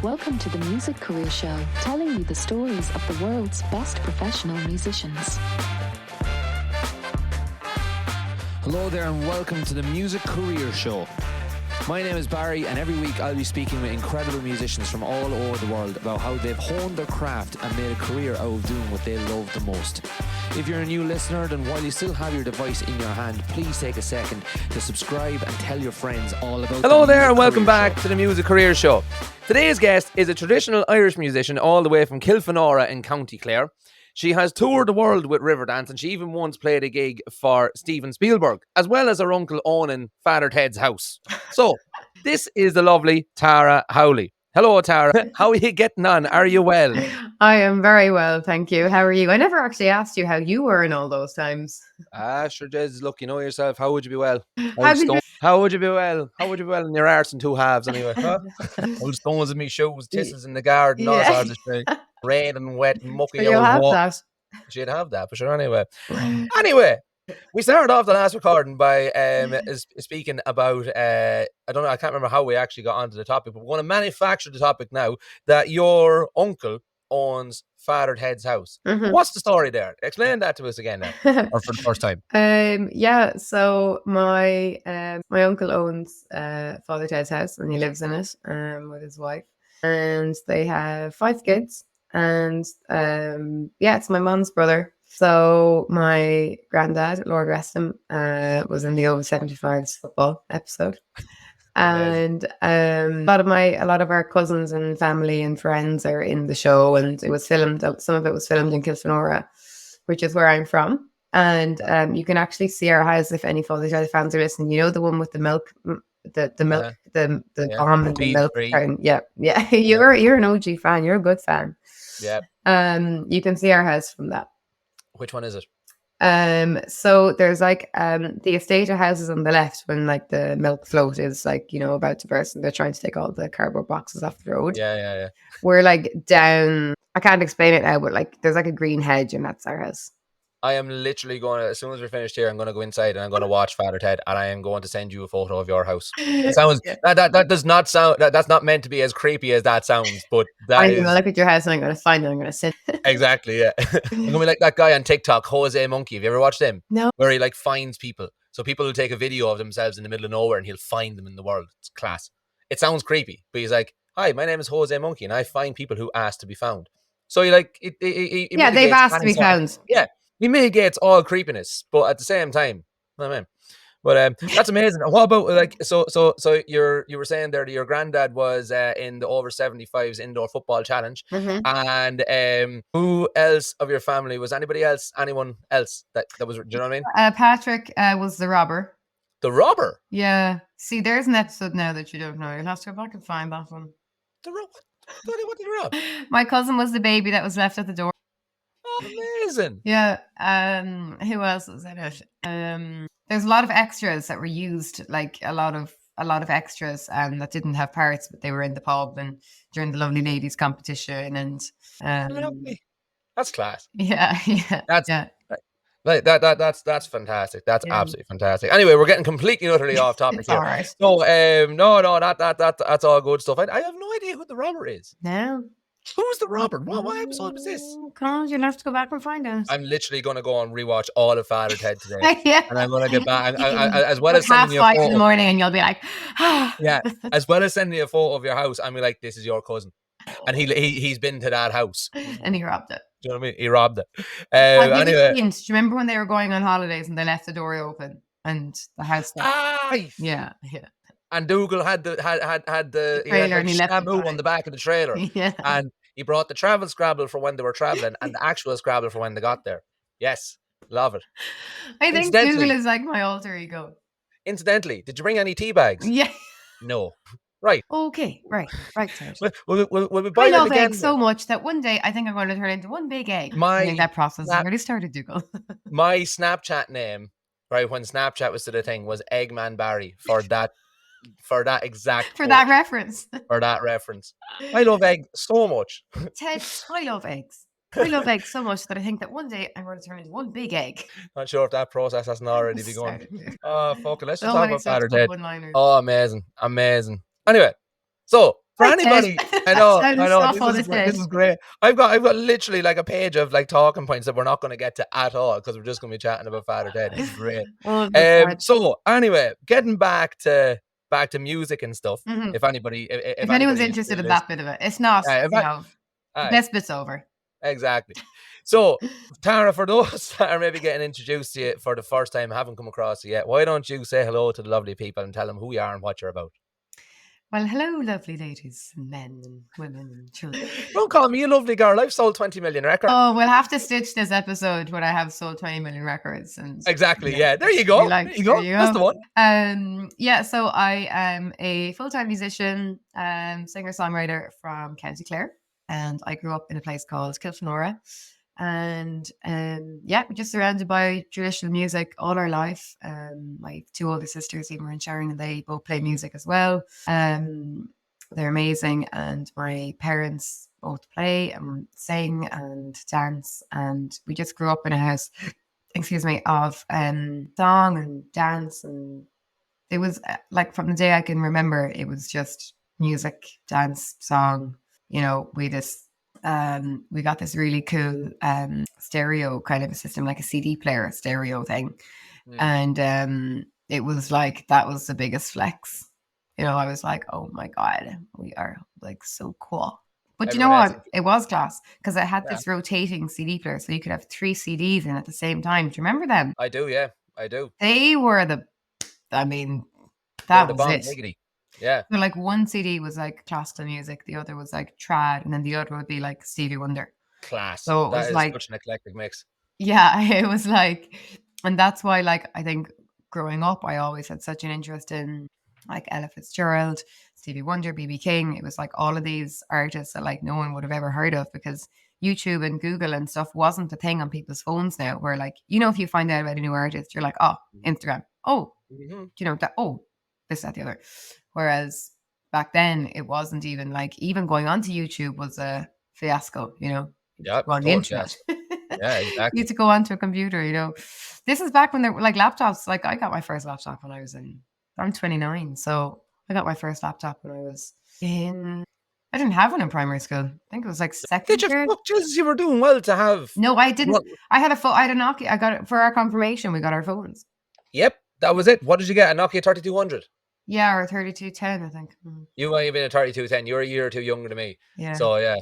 Welcome to the Music Career Show, telling you the stories of the world's best professional musicians. Hello there and welcome to the Music Career Show. My name is Barry and every week I'll be speaking with incredible musicians from all over the world about how they've honed their craft and made a career out of doing what they love the most. If you're a new listener, then while you still have your device in your hand, please take a second to subscribe and tell your friends all about Hello the there and Music welcome Career back Show. to the Music Career Show. Today's guest is a traditional Irish musician all the way from Kilfenora in County Clare. She has toured the world with Riverdance and she even once played a gig for Steven Spielberg, as well as her uncle owning Father Ted's house. So, this is the lovely Tara Howley. Hello, Tara. How are you getting on? Are you well? I am very well, thank you. How are you? I never actually asked you how you were in all those times. Sure, Jez. Look, you know yourself. How would you be well? How did you... How would you be well? How would you be well in your arse in two halves anyway? Huh? Old stones in me shoes, tisses in the garden, all sorts of shit. Rain and wet and mucky You'll old have walk. that. She'd have that for sure anyway. Anyway, we started off the last recording by speaking about, I can't remember how we actually got onto the topic, but we're going to manufacture the topic now that your uncle owns Father Ted's house. Mhm. What's the story there? Explain that to us again now, or for the first time. So my uncle owns Father Ted's house and he lives in it with his wife, and they have 5 kids, and it's my mum's brother. So my granddad, Lord rest him, was in the over 75s football episode. And a lot of our cousins and family and friends are in the show, and it was filmed. Some of it was filmed in Kilfenora, which is where I'm from. And you can actually see our house if any Father Ted fans are listening. You know the one with the milk, the milk, the bomb and the milk carton. Yeah. You're an OG fan. You're a good fan. Yeah. You can see our house from that. Which one is it? So there's like the estate of houses on the left when like the milk float is like, about to burst and they're trying to take all the cardboard boxes off the road. Yeah. We're like down, I can't explain it now, but like there's like a green hedge and that's our house. I am literally going to, as soon as we're finished here, I'm going to go inside and I'm going to watch Father Ted and I am going to send you a photo of your house. It sounds, that does not sound, that's not meant to be as creepy as that sounds, but I'm going to look at your house and I'm going to find it, I'm going to sit. Exactly, yeah. I'm going to be like that guy on TikTok, Jose Monkey. Have you ever watched him? No. Where he like finds people. So people will take a video of themselves in the middle of nowhere and he'll find them in the world. It's class. It sounds creepy, but he's like, hi, my name is Jose Monkey and I find people who ask to be found. So he like, they've asked to be found. Yeah. He mitigates all creepiness, but at the same time, I mean, but that's amazing. What about like so you were saying there that your granddad was in the over 75s indoor football challenge, and who else of your family was anyone else that was? Do you know what I mean? Patrick was the robber. The robber. Yeah. See, there's an episode now that you don't know. You'll have to go back and find that one. The robber. What did he rob? My cousin was the baby that was left at the door. Amazing. Yeah. Who else was in it? There's a lot of extras that were used, like a lot of extras that didn't have parts, but they were in the pub and during the Lovely Ladies competition and that's class. Yeah. That's like that's fantastic. That's absolutely fantastic. Anyway, we're getting completely utterly off topic here. All right. So no, that's all good stuff. I have no idea who the robber is. No. Who's the robber? What episode was this? Come on, you'll have to go back and find out. I'm literally going to go and rewatch all of Father Ted today. Yeah. And I'm going to get back. As well as half sending you a 5 photo in the morning and you'll be like, yeah. As well as sending you a photo of your house, I'm like, this is your cousin. And he's been to that house. And he robbed it. Do you know what I mean? He robbed it. Anyway. Do you remember when they were going on holidays and they left the door open and the house? Yeah. And Dougal had the trailer and he left Shamu on the back of the trailer. Yeah. And he brought the travel Scrabble for when they were traveling and the actual Scrabble for when they got there. Yes. Love it. I think Dougal is like my alter ego. Incidentally, did you bring any tea bags? Yeah. No. Right. Okay. Right. We'll be buying I love again eggs so much that one day I think I'm going to turn into one big egg. I think that process has already started, Dougal. My Snapchat name, right, when Snapchat was to the thing, was Eggman Barry for that exact for that reference. For that reference. I love eggs so much. Ted, I love eggs. I love eggs so much that I think that one day I'm going to turn into one big egg. Not sure if that process hasn't already begun. Oh, fuck it. Let's just talk about Father Ted. One-liners. Oh, amazing. Anyway, so for Right, Ted. anybody. I know. Sounds awful, This is great. I've got literally like a page of like talking points that we're not going to get to at all because we're just going to be chatting about Father Ted. This is great. Oh, that's hard. So anyway, getting back to music and stuff. Mhm. If anybody, If anyone's interested in that bit of it, it's not. The best bit's over. Exactly. So, Tara, for those that are maybe getting introduced to you for the first time, haven't come across you yet, why don't you say hello to the lovely people and tell them who you are and what you're about? Well, hello, lovely ladies and men and women and children. Don't call me a lovely girl. I've sold 20 million records. Oh, we'll have to stitch this episode when I have sold 20 million records. And exactly. Yeah. There you go. There you go. That's the one. Yeah. So I am a full-time musician, singer-songwriter from County Clare, and I grew up in a place called Kilfenora. And we're just surrounded by traditional music all our life. My two older sisters, Emer and Sharon, and they both play music as well. They're amazing, and my parents both play and sing and dance, and we just grew up in a house, of song and dance, and it was like from the day I can remember, it was just music, dance, song. We got this really cool stereo kind of a system, like a CD player stereo thing. And it was like, that was the biggest flex. I was like, oh my God, we are like so cool. But you know what? It was class because it had this rotating CD player. So you could have 3 CDs in at the same time. Do you remember them? I do, yeah. I do. They were that was it. Diggity. Yeah. So like one CD was like classical music, the other was like trad, and then the other would be like Stevie Wonder. Class. So it was like such an eclectic mix. Yeah, it was like, and that's why, like, I think growing up, I always had such an interest in like Ella Fitzgerald, Stevie Wonder, B.B. King. It was like all of these artists that like no one would have ever heard of because YouTube and Google and stuff wasn't a thing on people's phones now. Where like, if you find out about a new artist, you're like, oh, Instagram. Oh, that. Oh, this, that, the other. Whereas back then, it wasn't even like, even going onto YouTube was a fiasco, Yeah, on the internet. Yeah, exactly. You had to go onto a computer, This is back when there were like laptops. Like I got my first laptop when I'm 29. So I got my first laptop when I was I didn't have one in primary school. I think it was like second year. Jesus, you were doing well to have. No, I didn't. I had a Nokia. I got it for our confirmation. We got our phones. Yep, that was it. What did you get? A Nokia 3200? Yeah, or 3210, I think. You might have been a 3210. You're a year or two younger than me. Yeah. So yeah.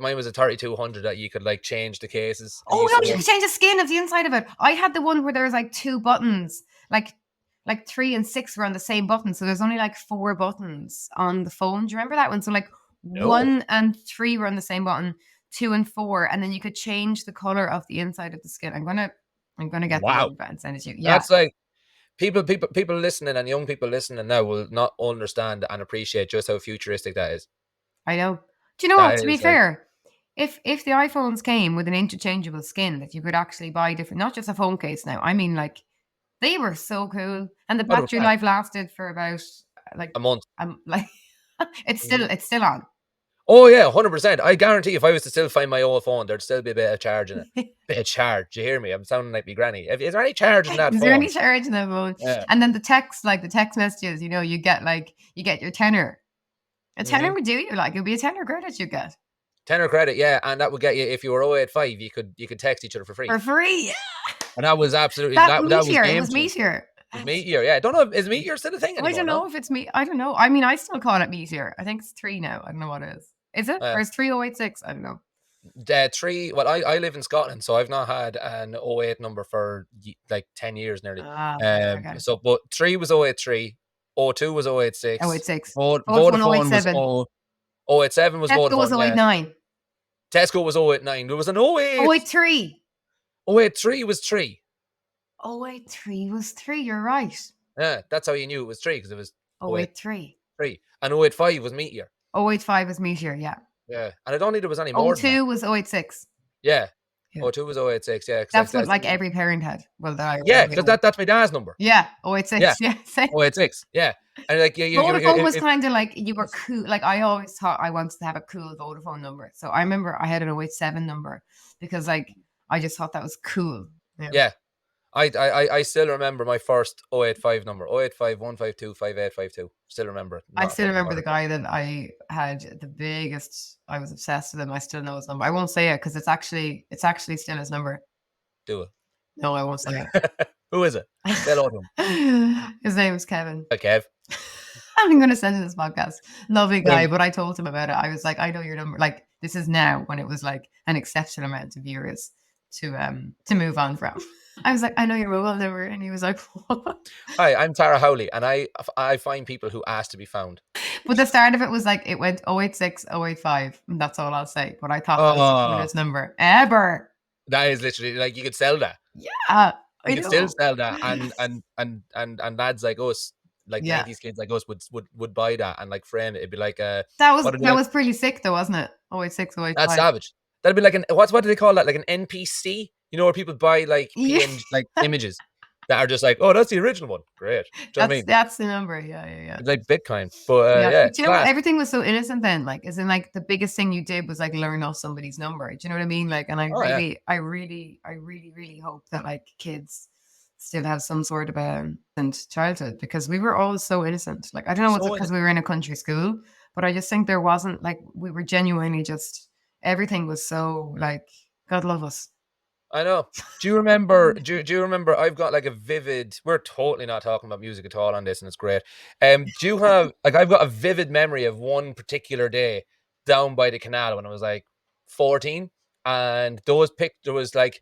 Mine was a 3200 that you could like change the cases. Oh no, you could change the skin of the inside of it. I had the one where there was like 2 buttons, like 3 and 6 were on the same button, so there's only like 4 buttons on the phone. Do you remember that one? So like 1 and 3 were on the same button, 2 and 4, and then you could change the color of the inside of the skin. I'm gonna get that and send it to you. Yeah, that's like people listening and young people listening now will not understand and appreciate just how futuristic that is. I know. Do you know what? To be fair, if the iPhones came with an interchangeable skin that you could actually buy different, not just a phone case now. I mean, like, they were so cool, and the battery life lasted for about like a month. It's still on. Oh yeah, 100%. I guarantee if I was to still find my old phone, there'd still be a bit of charge in it. Bit of charge. Do you hear me? I'm sounding like my granny. Is there any charge in that phone? Is there any charge in that phone? Yeah. And then the text messages, you get your tenor. A tenor would do you, like, it would be a tenor credit you get. Tenor credit, yeah, and that would get you, if you were 085, you could text each other for free. For free, yeah. And that was absolutely that was Meteor. It was Meteor. Meteor, yeah. I don't know, is Meteor still a thing anymore? I don't know if it's me. I don't know. I mean, I still call it Meteor. I think it's 3 now. I don't know what it is. Is it? Or is 3086? I don't know. 3. Well, I live in Scotland, so I've not had an 08 number for like 10 years nearly. So, but 3 was 083. 02 was 086. 086. Vodafone was 087 was Vodafone. Tesco was 089. Tesco was 089. There was an 08. 083. 083 was 3. 083 was 3. You're right. Yeah, that's how you knew it was 3, because it was 083. 3. And 085 was Meteor. 085 was Meteor, yeah. Yeah. And I don't think there was any more. 02 was 086. Yeah. 02 was 086, yeah. That's what like every parent had. Well, because that's my dad's number. Yeah, 086. Yeah. 086, yeah. And like Vodafone was kind of like, you were cool. Like, I always thought I wanted to have a cool Vodafone number. So I remember I had an 087 number because like I just thought that was cool. Yeah. I still remember my first 085 number, 085 152 5852. Still remember it. I Not a still fucking remember bother. the guy that I had the biggest. I was obsessed with him. I still know his number. I won't say it because it's actually still his number. Do No, I won't say it. Who is it? Say hello to him. it. His name is Kevin. Hi, Kev. I'm going to send him this podcast. Lovely guy, Um, but I told him about it. I was like, I know your number. Like, this is now when it was like an exceptional amount of viewers to move on from. I was like, I know your mobile number, and he was like, what? Hi, I'm Tara Howley, and I find people who ask to be found. But the start of it was like it went 086, 085, and that's all I'll say. But I thought that was the Oh, coolest number ever. that is literally like you could sell that. Yeah, I You could still know. sell that, and lads like us, like Yeah, 90s kids like us, would buy that and like frame it. It'd be like that what was pretty sick though, wasn't it? 086, that's 085. savage. That'd be like what do they call that? Like an NPC, where people buy like Yeah, PNG like images that are just like, oh, that's the original one. Great. Do you know what I mean? that's the number. Yeah. It's like Bitcoin, but Yeah, yeah, but you know what? class. Everything was so innocent then. Like, as in, like the biggest thing you did was like learn off somebody's number. Do you know what I mean? Like, and I Oh yeah, really hope that like kids still have some sort of innocent childhood because we were all so innocent. Like, I don't know what's so because we were in a country school, but I just think there wasn't like we were genuinely just everything was so like God love us. I know. Do you remember? Do you remember? I've got like a vivid. We're totally not talking about music at all on this, and it's great. Do you have like I've got a vivid memory of one particular day down by the canal when I was like 14, and there was like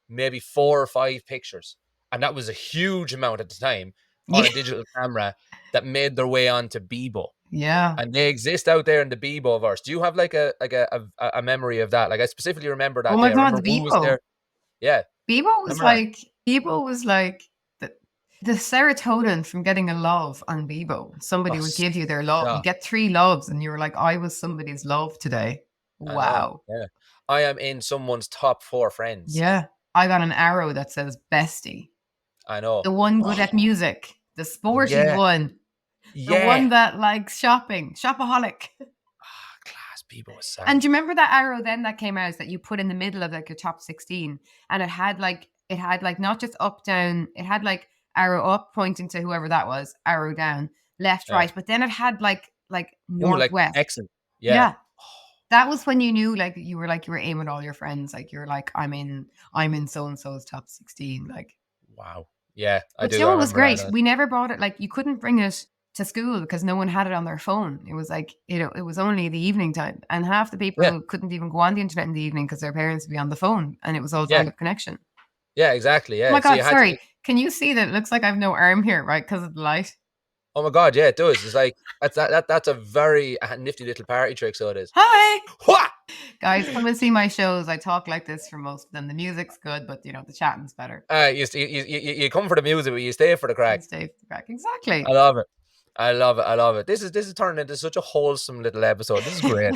maybe 4 or 5 pictures, and that was a huge amount at the time on Yeah, a digital camera that made their way onto Bebo, yeah. and they exist out there in the Bebo verse. Do you have like a memory of that? Like I specifically remember Oh that my day. I God, remember the who was Bebo. there. Yeah, remember that? Bebo was like the serotonin from getting a love on Bebo. Oh, Somebody would give you their love. You stop. get 3 loves, and you were like, I was somebody's love today. I know. Wow. Yeah. I am in someone's top 4 friends. Yeah. I got an arrow that says bestie. I know. The one good Oh, at music. The sporty yeah. one. The Yeah. one that likes shopping. Shopaholic. Class people was And sad. do you remember that arrow then that came out that you put in the middle of like your top 16? And it had like not just up, down, it had like arrow up pointing to whoever that was, arrow down, left, Yeah. right. But then it had like One with like northwest. excellent. Yeah. Yeah. That was when you knew like you were aiming all your friends. Like you're like, I'm in so and so's top 16. Like, Wow. Yeah, I but you do. know I what was remember great? that. We never brought it, like you couldn't bring it to school because no one had it on their phone. It was like, it was only the evening time. And half the Yeah. people couldn't even go on the internet in the evening because their parents would be on the phone and it was all Yeah. dial-up connection. Yeah, exactly. Yeah. Oh my So God, you had sorry. to. Can you see that it looks like I've no arm here, right? Because of the light. Oh my God, yeah, it does. It's like that's a very nifty little party trick. So it is. Hi. Wha! Guys, come and see my shows. I talk like this for most of them. The music's good, but the chatting's better. You come for the music, but you stay for the crack. Stay for the crack. Exactly. I love it. I love it. I love it. This is turning into such a wholesome little episode. This is great.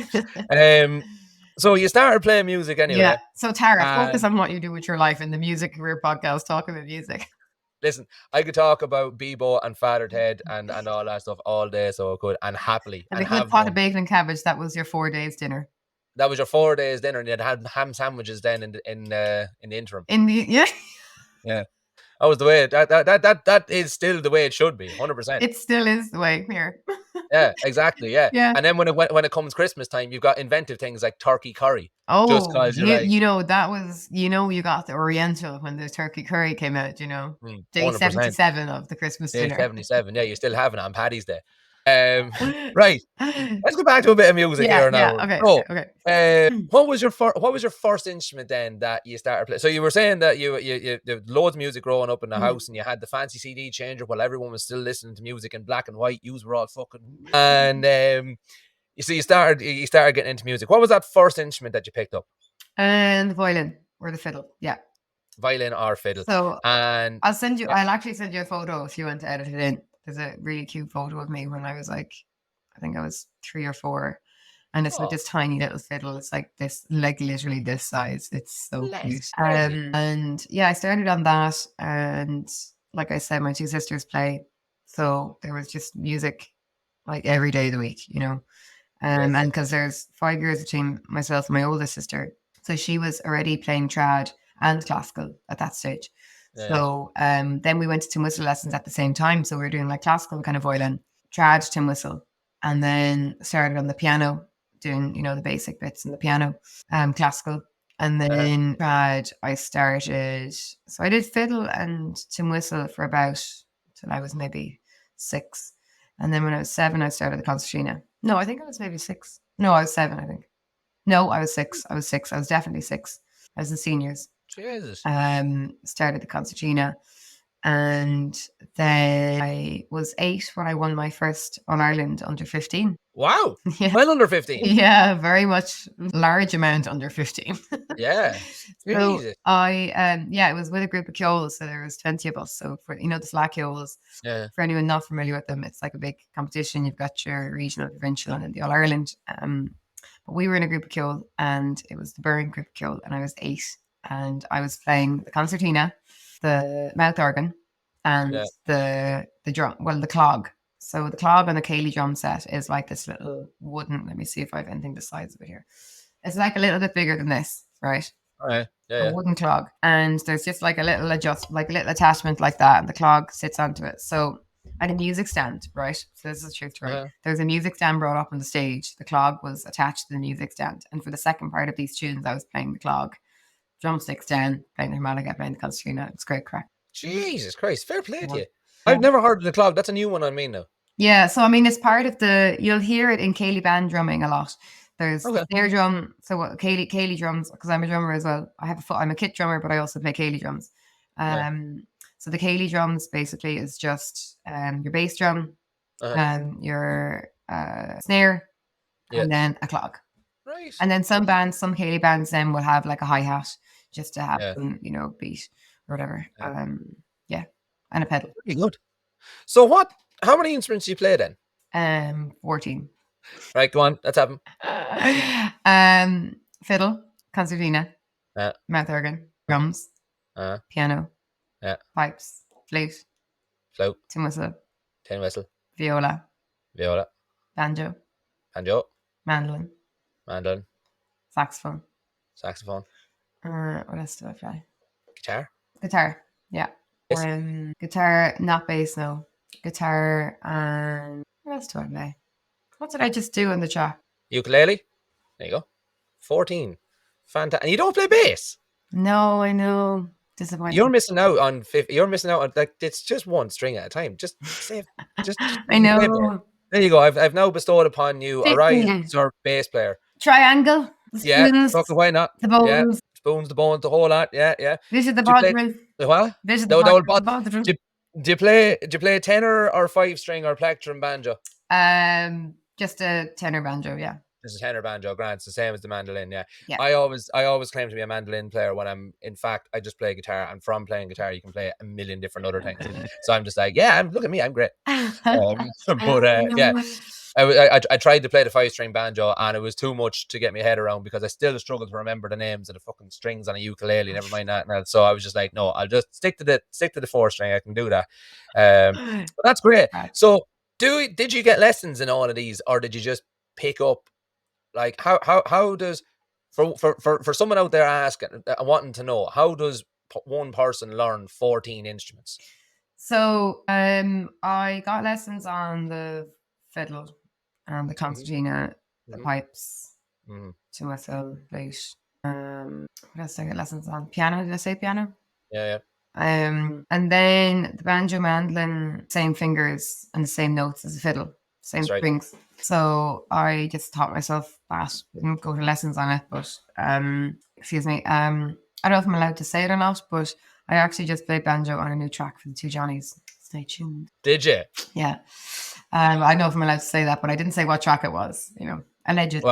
So you started playing music anyway. Yeah. So Tara, focus And on what you do with your life in the music career podcast. Talk about music. listen, I could talk about Bebo and Father Ted and all that stuff all day, so I could, and happily, And and a good have pot done. of bacon and cabbage. That was your 4 days dinner. That was your 4 days dinner, and you had ham sandwiches then in the interim. Yeah. That was the way. That is still the way it should be, 100%. It still is the way here. Yeah, exactly. Yeah. Yeah. And then when it comes Christmas time, you've got inventive things like turkey curry. Just Oh, because you're like, that was, you got the Oriental when the turkey curry came out, day 100%. 77 of the Christmas Day dinner. 77. Yeah, you're still having it on Paddy's Day. Right. Let's go back to a bit of music here now. Yeah, So, okay. what was your first instrument then that you started playing? So you were saying that you there was loads of music growing up in the house, and you had the fancy CD changer while everyone was still listening to music in black and white. Yous were all fucking, and you started getting into music. What was that first instrument that you picked up? And the violin or the fiddle. Yeah. Violin or fiddle. So And I'll actually send you a photo if you want to edit it in. There's a really cute photo of me when I was like, I think I was 3 or 4. And it's with this tiny little fiddle. It's like this, like literally this size. It's so cute. And yeah, I started on that. And like I said, my 2 sisters play. So there was just music like every day of the week, and because there's 5 years between myself and my oldest sister. So she was already playing trad and classical at that stage. So then we went to tin whistle lessons at the same time. So we were doing like classical kind of violin, trad, tin whistle, and then started on the piano doing, you know, the basic bits on the piano, classical. And then trad, I started, so I did fiddle and tin whistle for about till I was maybe 6. And then when I was 7, I started the concertina. No, I think I was maybe 6. No, I was 7, I think. No, I was 6. I was 6. I was definitely 6. I was in seniors. Jesus. Started the concertina. And then I was 8 when I won my first All-Ireland under 15. Wow. Yeah. Well under 15. Yeah, very much large amount under 15. Yeah. So Jesus. it was with a group of Kyoles, so there was 20 of us. So for, you know, the Slack Kyoles, Yeah. for anyone not familiar with them, it's like a big competition. You've got your regional, provincial, and then the All-Ireland. But we were in a group of Kyoles, and it was the Burren group of Kyoles, and I was 8, and I was playing the concertina, the mouth organ, and the drum, well, the clog. So the clog on the Cayley drum set is like this little wooden, let me see if I have anything the size of it here. It's like a little bit bigger than this, right? All right. A wooden clog. And there's just like a little attachment like that, and the clog sits onto it. So I had a music stand, right? So this is the truth, right? There's a music stand brought up on the stage. The clog was attached to the music stand. And for the second part of these tunes, I was playing the clog. Drumsticks down, playing the harmonica, playing the concertina. It's great crack. Jesus Christ, fair play to you. I've never heard of the clog. That's a new one on me now. Yeah, so I mean, it's part of you'll hear it in Cayley band drumming a lot. There's the snare drum, so what Cayley drums, because I'm a drummer as well. I'm a kit drummer, but I also play Cayley drums. So the Cayley drums basically is just your bass drum, your snare, and then a clog. Right. And then some Cayley bands then will have like a hi-hat just to have some, you know, beat or whatever. And a pedal. Pretty good. So how many instruments do you play then? 14. Right, go on. Let's have them. Fiddle, concertina, mouth organ, drums, piano, pipes, flute, tin whistle, viola, banjo, mandolin, saxophone. What else do I play? Guitar, yeah. Guitar, not bass, no. Guitar, and what else do I play? What did I just do in the track? Ukulele. There you go. 14. Fantastic. And you don't play bass? No, I know. Disappointing. You're missing out on like, it's just one string at a time. Just save. Just I know. There you go. I've now bestowed upon you a rise or bass player. Triangle. Spoons, why not? The bones. Yeah. Spoons, the bones, the whole lot. Yeah. This is the bottom. What? This is the bottom. Do you play tenor or 5-string or plectrum banjo? Just a tenor banjo, yeah. Just a tenor banjo, grand. It's the same as the mandolin, yeah. I always claim to be a mandolin player when in fact I just play guitar, and from playing guitar you can play a million different other things. So I'm just like, look at me, I'm great. I tried to play the 5-string banjo, and it was too much to get my head around because I still struggle to remember the names of the fucking strings on a ukulele. Never mind that. And so I was just like, no, I'll just stick to the 4-string. I can do that. But that's great. So did you get lessons in all of these, or did you just pick up? Like how does for someone out there asking, wanting to know, how does one person learn 14 instruments? So I got lessons on the fiddle and the concertina, the pipes, tin whistle, flute. What else did I get lessons on? Piano. Did I say piano? Yeah. And then the banjo, mandolin, same fingers and the same notes as the fiddle, same strings. So I just taught myself that. Didn't go to lessons on it, but excuse me. I don't know if I'm allowed to say it or not, but I actually just played banjo on a new track for the two Johnnies. Stay tuned. Did you? Yeah. I don't know if I'm allowed to say that, but I didn't say what track it was. You know, allegedly.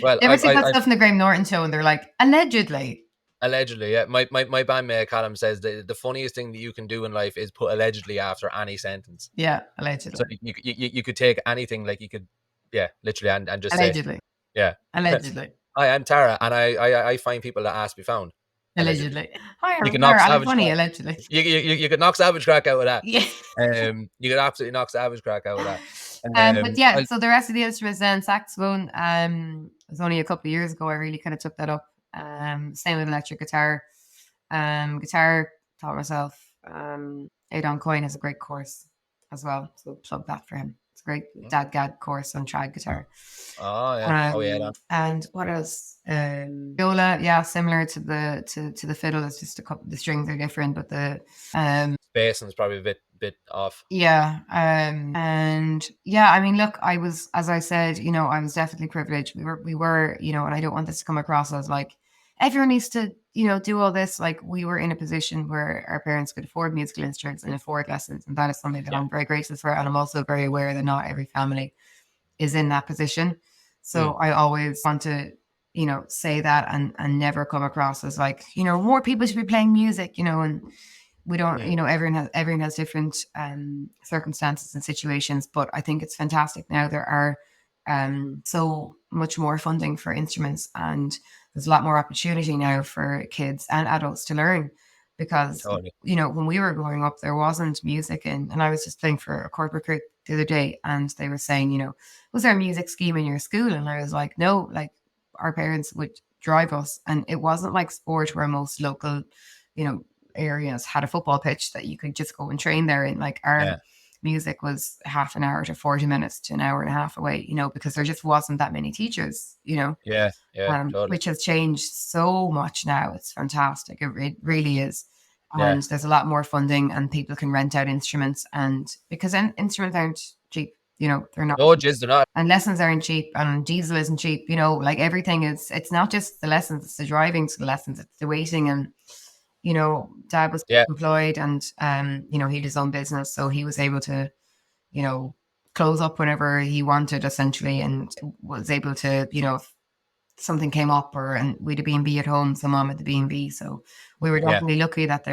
Well, you ever see that stuff in the Graham Norton show, and they're like, allegedly. Allegedly, yeah. My bandmate Callum says the funniest thing that you can do in life is put allegedly after any sentence. Yeah, allegedly. So you could take anything, like you could, literally, and just allegedly. Say, yeah, allegedly. Hi, I'm Tara, and I find people that ask be found. Allegedly. Hi, I'm Tara. I'm funny. Allegedly. You could knock savage crack out of that. Yeah. You could absolutely knock savage crack out of that. But yeah, so the rest of the instruments then, saxophone. It was only a couple of years ago I really kind of took that up. Same with electric guitar. Guitar, taught myself. Adon Coyne has a great course as well, so plug that for him. It's a great dadgad course on trad guitar. Oh yeah. And what else? Viola, yeah, similar to the fiddle. It's just the strings are different, but the Basin's probably a bit off. Yeah. And yeah, I mean, look, I was, as I said, I was definitely privileged. We were, and I don't want this to come across as like everyone needs to, do all this. Like, we were in a position where our parents could afford musical instruments and afford lessons. And that is something that I'm very grateful for. And I'm also very aware that not every family is in that position. So I always want to, say that and never come across as like, more people should be playing music, and we don't, everyone has different circumstances and situations, but I think it's fantastic now. There are so much more funding for instruments, and there's a lot more opportunity now for kids and adults to learn, because when we were growing up, there wasn't music in, and I was just playing for a corporate group the other day, and they were saying, was there a music scheme in your school? And I was like, no, like our parents would drive us, and it wasn't like sport where most local, areas had a football pitch that you could just go and train there in. Like, our music was half an hour to 40 minutes to an hour and a half away, because there just wasn't that many teachers, totally. Which has changed so much now. It's fantastic. It really is. And there's a lot more funding, and people can rent out instruments, and because instruments aren't cheap, they're not. No, they're not. And lessons aren't cheap, and diesel isn't cheap, like everything is, it's not just the lessons, it's the driving to the lessons, it's the waiting. And Dad was employed, and he had his own business, so he was able to close up whenever he wanted, essentially, and was able to if something came up, and we had a B&B at home, so Mom had the B&B, so we were definitely lucky that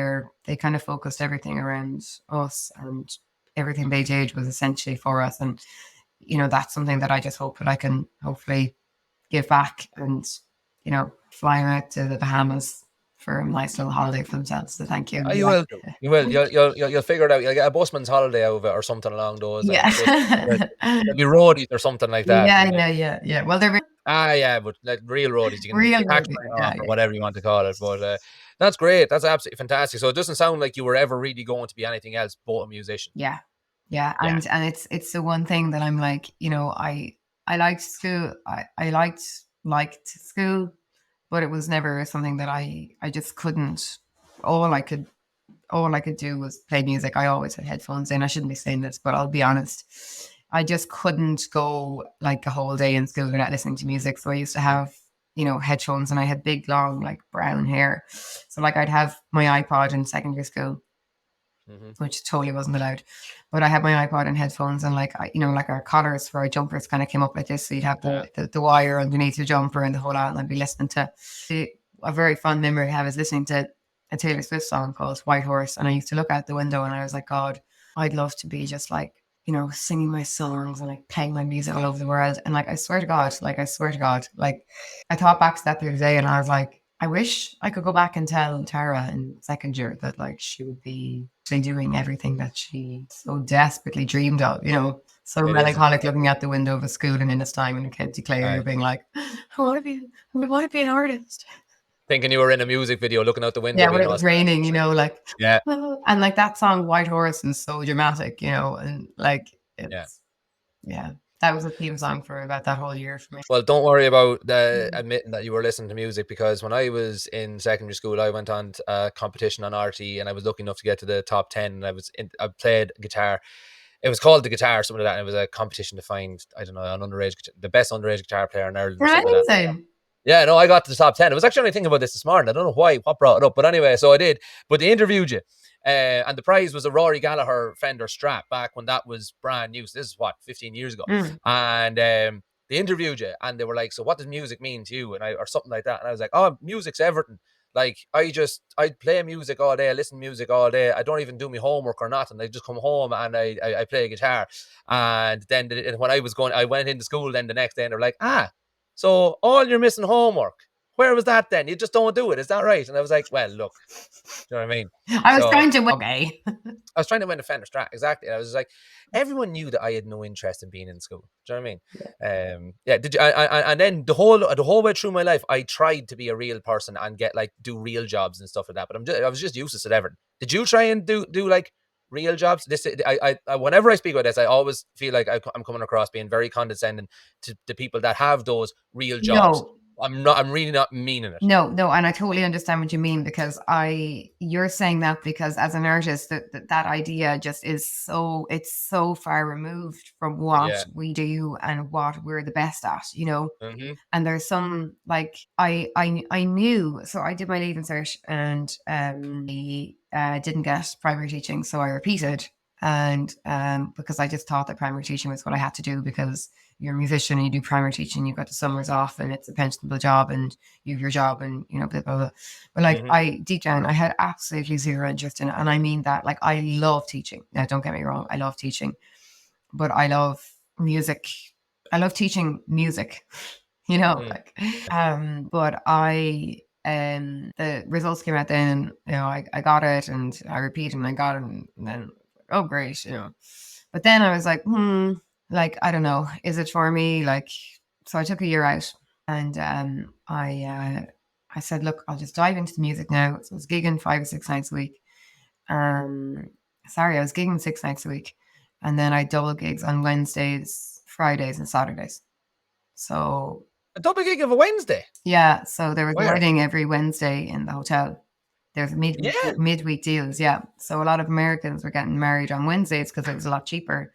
they kind of focused everything around us, and everything they did was essentially for us. And that's something that I just hope that I can hopefully give back, and fly out to the Bahamas for a nice little holiday for themselves. So thank you. You will. You'll figure it out. You'll get a busman's holiday out of it, or something along those. Yeah. There'll be roadies or something like that. Yeah. Well, they're but like real roadies, you can real tax roadies, or whatever you want to call it. But that's great. That's absolutely fantastic. So it doesn't sound like you were ever really going to be anything else but a musician. Yeah. And it's the one thing that I'm like, I liked school. I liked school. But it was never something that I just couldn't. All I could do was play music. I always had headphones in. I shouldn't be saying this, but I'll be honest. I just couldn't go like a whole day in school without listening to music. So I used to have, headphones, and I had big, long, like brown hair. So like I'd have my iPod in secondary school, which totally wasn't allowed. But I had my iPod and headphones, and like like our collars for our jumpers kind of came up like this. So you'd have the wire underneath the jumper and the whole lot, and I'd be listening to a very fond memory I have is listening to a Taylor Swift song called White Horse. And I used to look out the window, and I was like, God, I'd love to be just like, singing my songs and like playing my music all over the world. And like, I swear to God, like I thought back to that the other day, and I was like, I wish I could go back and tell Tara in second year that like she would be doing everything that she so desperately dreamed of, so melancholic, looking out the window of a school and in a time when a kid declare, being like, I want to be an artist. Thinking you were in a music video, looking out the window. Yeah, when it was raining, like, oh. And like that song White Horse is so dramatic, and like it's that was a theme song for about that whole year for me. Well, don't worry about admitting that you were listening to music, because when I was in secondary school, I went on a competition on RT, and I was lucky enough to get to the top 10. And I played guitar. It was called the guitar, something like that. And it was a competition to find, I don't know, the best underage guitar player in Ireland. Right. Yeah, no, I got to the top 10. I was actually only thinking about this morning. I don't know what brought it up, but anyway, so I did. But they interviewed you. And the prize was a Rory Gallagher Fender Strat back when that was brand new. So this is 15 years ago. And they interviewed you, and they were like, so what does music mean to you? And or something like that. And I was like, oh, music's everything. Like, I play music all day. I listen to music all day. I don't even do my homework or nothing. I just come home and I play guitar. And then when I went into school then the next day, and they're like, so all you're missing homework. Where was that then? You just don't do it. Is that right? And I was like, well, look, do you know what I mean? I was trying to. Okay. I was trying to win a Fender Strat, exactly. I was like, everyone knew that I had no interest in being in school. Do you know what I mean? Yeah. Did you? And then the whole way through my life, I tried to be a real person and get like do real jobs and stuff like that. But I was just useless at everything. Did you try and do like real jobs? I whenever I speak about this, I always feel like I'm coming across being very condescending to the people that have those real jobs. No. I'm really not meaning it. No, and I totally understand what you mean, because you're saying that because as an artist that idea just is it's so far removed from what we do and what we're the best at, Mm-hmm. And there's some like I knew, so I did my leaving cert and didn't get primary teaching, so I repeated, and because I just thought that primary teaching was what I had to do, because you're a musician and you do primary teaching, you've got the summers off and it's a pensionable job and you have your job and blah, blah, blah. But like I deep down I had absolutely zero interest in it, and I mean that. Like I love teaching. Now don't get me wrong, I love teaching, but I love music. I love teaching music, like but I the results came out then, and I got it and I repeated and I got it, and then oh great, but then I was like like, I don't know, is it for me? Like, so I took a year out, and I said, look, I'll just dive into the music now. So I was gigging 5 or 6 nights a week. I was gigging 6 nights a week, and then I double gigs on Wednesdays, Fridays, and Saturdays. So a double gig of a Wednesday. Yeah, so there was a wedding every Wednesday in the hotel. There's midweek deals, yeah. So a lot of Americans were getting married on Wednesdays because it was a lot cheaper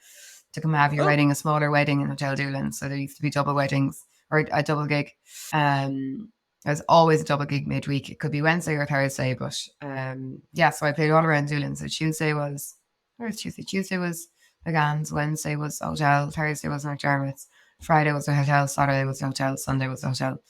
to come have your wedding, a smaller wedding in Hotel Doolan. So there used to be double weddings or a double gig. There's always a double gig midweek. It could be Wednesday or Thursday, but so I played all around Doolan. So Tuesday was Higgins, Wednesday was Hotel, Thursday was McDermott's, Friday was a hotel, Saturday was a hotel, Sunday was a hotel,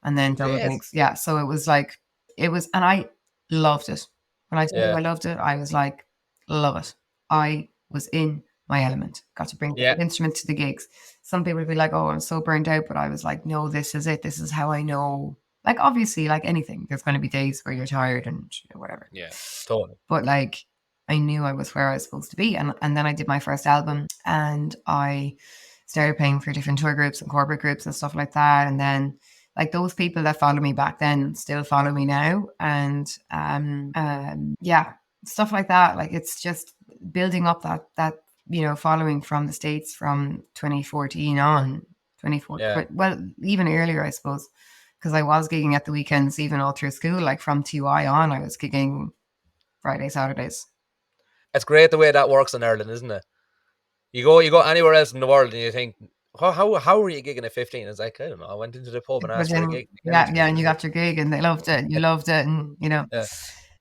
and then double gigs. Yeah, so it was like, and I loved it. When I tell you I loved it, I was like, love it. I was in my element. Got to bring the instrument to the gigs. Some people would be like, oh, I'm so burnt out, but I was like, no, this is it. This is how I know. Like, obviously, like anything, there's going to be days where you're tired and whatever. Yeah, totally. But like, I knew I was where I was supposed to be. And then I did my first album, and I started playing for different tour groups and corporate groups and stuff like that. And then like those people that followed me back then still follow me now. And stuff like that. Like, it's just building up that following from the States from 2014 on. Well, even earlier, I suppose, because I was gigging at the weekends, even all through school. Like from TY on, I was gigging Friday, Saturdays. It's great the way that works in Ireland, isn't it? You go anywhere else in the world and you think, how were you gigging at 15? It's like, I don't know, I went into the pub and asked for a gig. And you got your gig and they loved it. You loved it, and Yeah.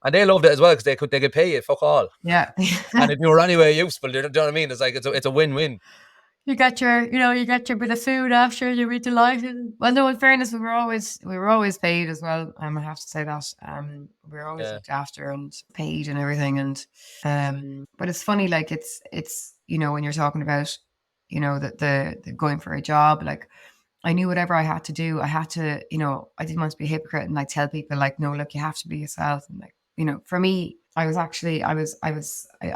And they loved it as well because they could pay you fuck all. Yeah. And if you were anyway useful, do you know what I mean? It's like it's a win-win. You got your bit of food after, you were delighted. Well, no, in fairness, we were always paid as well. I have to say that. We were always looked after and paid and everything. And but it's funny, like it's when you're talking about the going for a job, like I knew whatever I had to do, I had to, I didn't want to be a hypocrite and like tell people like, no, look, you have to be yourself. And like, for me, I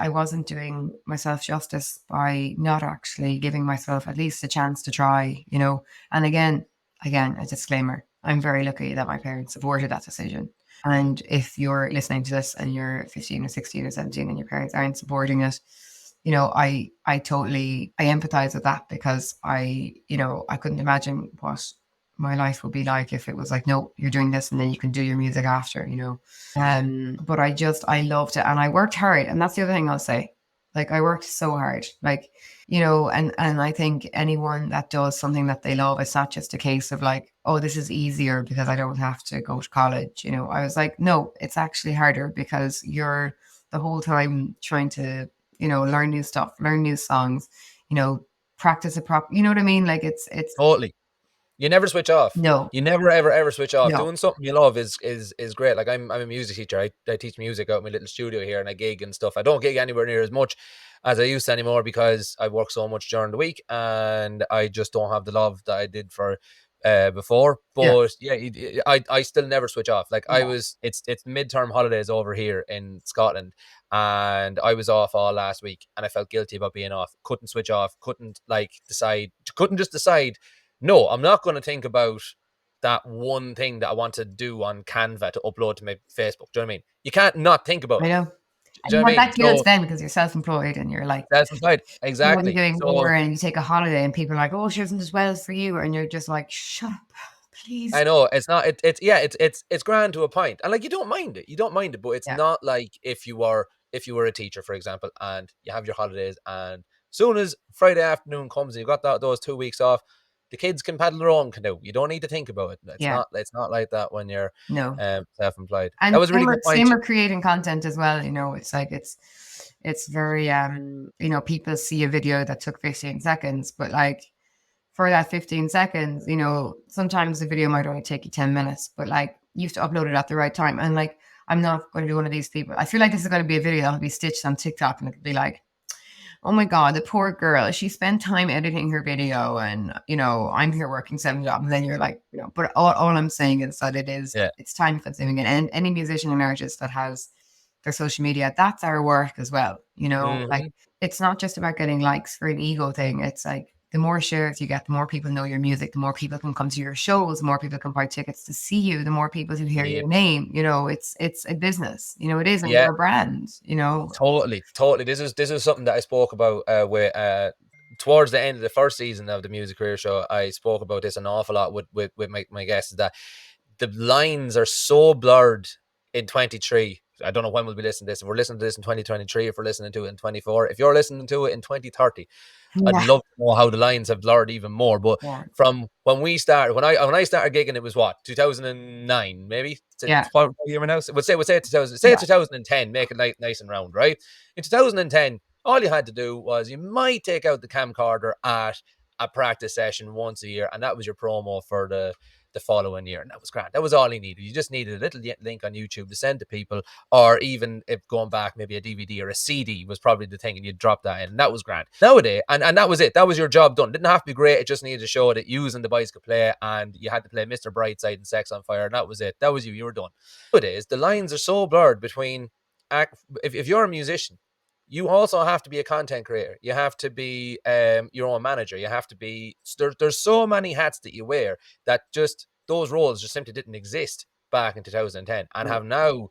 wasn't doing myself justice by not actually giving myself at least a chance to try, and again, a disclaimer, I'm very lucky that my parents supported that decision. And if you're listening to this and you're 15 or 16 or 17 and your parents aren't supporting it, I empathize with that, because I couldn't imagine what my life would be like if it was like, no, you're doing this and then you can do your music after, but I loved it and I worked hard. And that's the other thing I'll say. Like, I worked so hard, like, and I think anyone that does something that they love, it's not just a case of like, oh, this is easier because I don't have to go to college. I was like, no, it's actually harder because you're the whole time trying to, learn new stuff, learn new songs, practice you know what I mean? Like it's totally. You never switch off. No. You never, ever switch off. No. Doing something you love is great. Like I'm a music teacher. I teach music out in my little studio here and I gig and stuff. I don't gig anywhere near as much as I used to anymore because I work so much during the week and I just don't have the love that I did for before, but I still never switch off. Like it's midterm holidays over here in Scotland, and I was off all last week, and I felt guilty about being off. Couldn't switch off. Couldn't just decide. No, I'm not going to think about that one thing that I want to do on Canva to upload to my Facebook. Do you know what I mean? You can't not think about it. I know. Do And you know what I mean? that guilt then because you're self-employed and you're like, self-employed. what are Exactly. you doing So more? And you take a holiday and people are like, oh, she isn't as well as for you. And you're just like, shut up, please. I know it's not. It's grand to a point, and like you don't mind it. You don't mind it, but it's not like if you were a teacher, for example, and you have your holidays, and soon as Friday afternoon comes and you got those 2 weeks off, the kids can paddle their own canoe. You don't need to think about it. It's not like that when you're self-employed. And that was a really good point. Same with creating content as well. You know, it's like it's very you know, people see a video that took 15 seconds, but like for that 15 seconds, you know, sometimes the video might only take you 10 minutes, but like you have to upload it at the right time. And like, I'm not going to be one of these people. I feel like this is going to be a video that'll be stitched on TikTok and it'll be like, oh my God, the poor girl, she spent time editing her video and, you know, I'm here working 7 jobs. And then you're like, you know, but all I'm saying is that it's time consuming. And any musician and artist that has their social media, that's our work as well. You know, like it's not just about getting likes for an ego thing. It's like, the more shares you get, the more people know your music, the more people can come to your shows, the more people can buy tickets to see you, the more people who hear your name. You know, it's a business. You know, it is a brand. You know, totally. This is something that I spoke about with towards the end of the first season of the Music Career Show. I spoke about this an awful lot with my guests. Is that the lines are so blurred in 23. I don't know when we'll be listening to this. If we're listening to this in 2023, if we're listening to it in 24, if you're listening to it in 2030, I'd love to know how the lines have blurred even more. But from when we started, when I started gigging, it was what, 2009, maybe. What year now? We'll say 2000. Say 2010. Make it nice and round, right? In 2010, all you had to do was you might take out the camcorder at a practice session once a year, and that was your promo for the following year, and that was grand. That was all he needed. You just needed a little link on YouTube to send to people, or even if going back, maybe a DVD or a CD was probably the thing, and you'd drop that in, and that was grand. Nowadays, and that was it. That was your job done. Didn't have to be great. It just needed to show that you and the boys could play, and you had to play Mr. Brightside and Sex on Fire, and that was it. That was you. You were done. Nowadays, the lines are so blurred between if you're a musician, you also have to be a content creator. You have to be your own manager. You have to be, there's so many hats that you wear that just those roles just simply didn't exist back in 2010 and have now,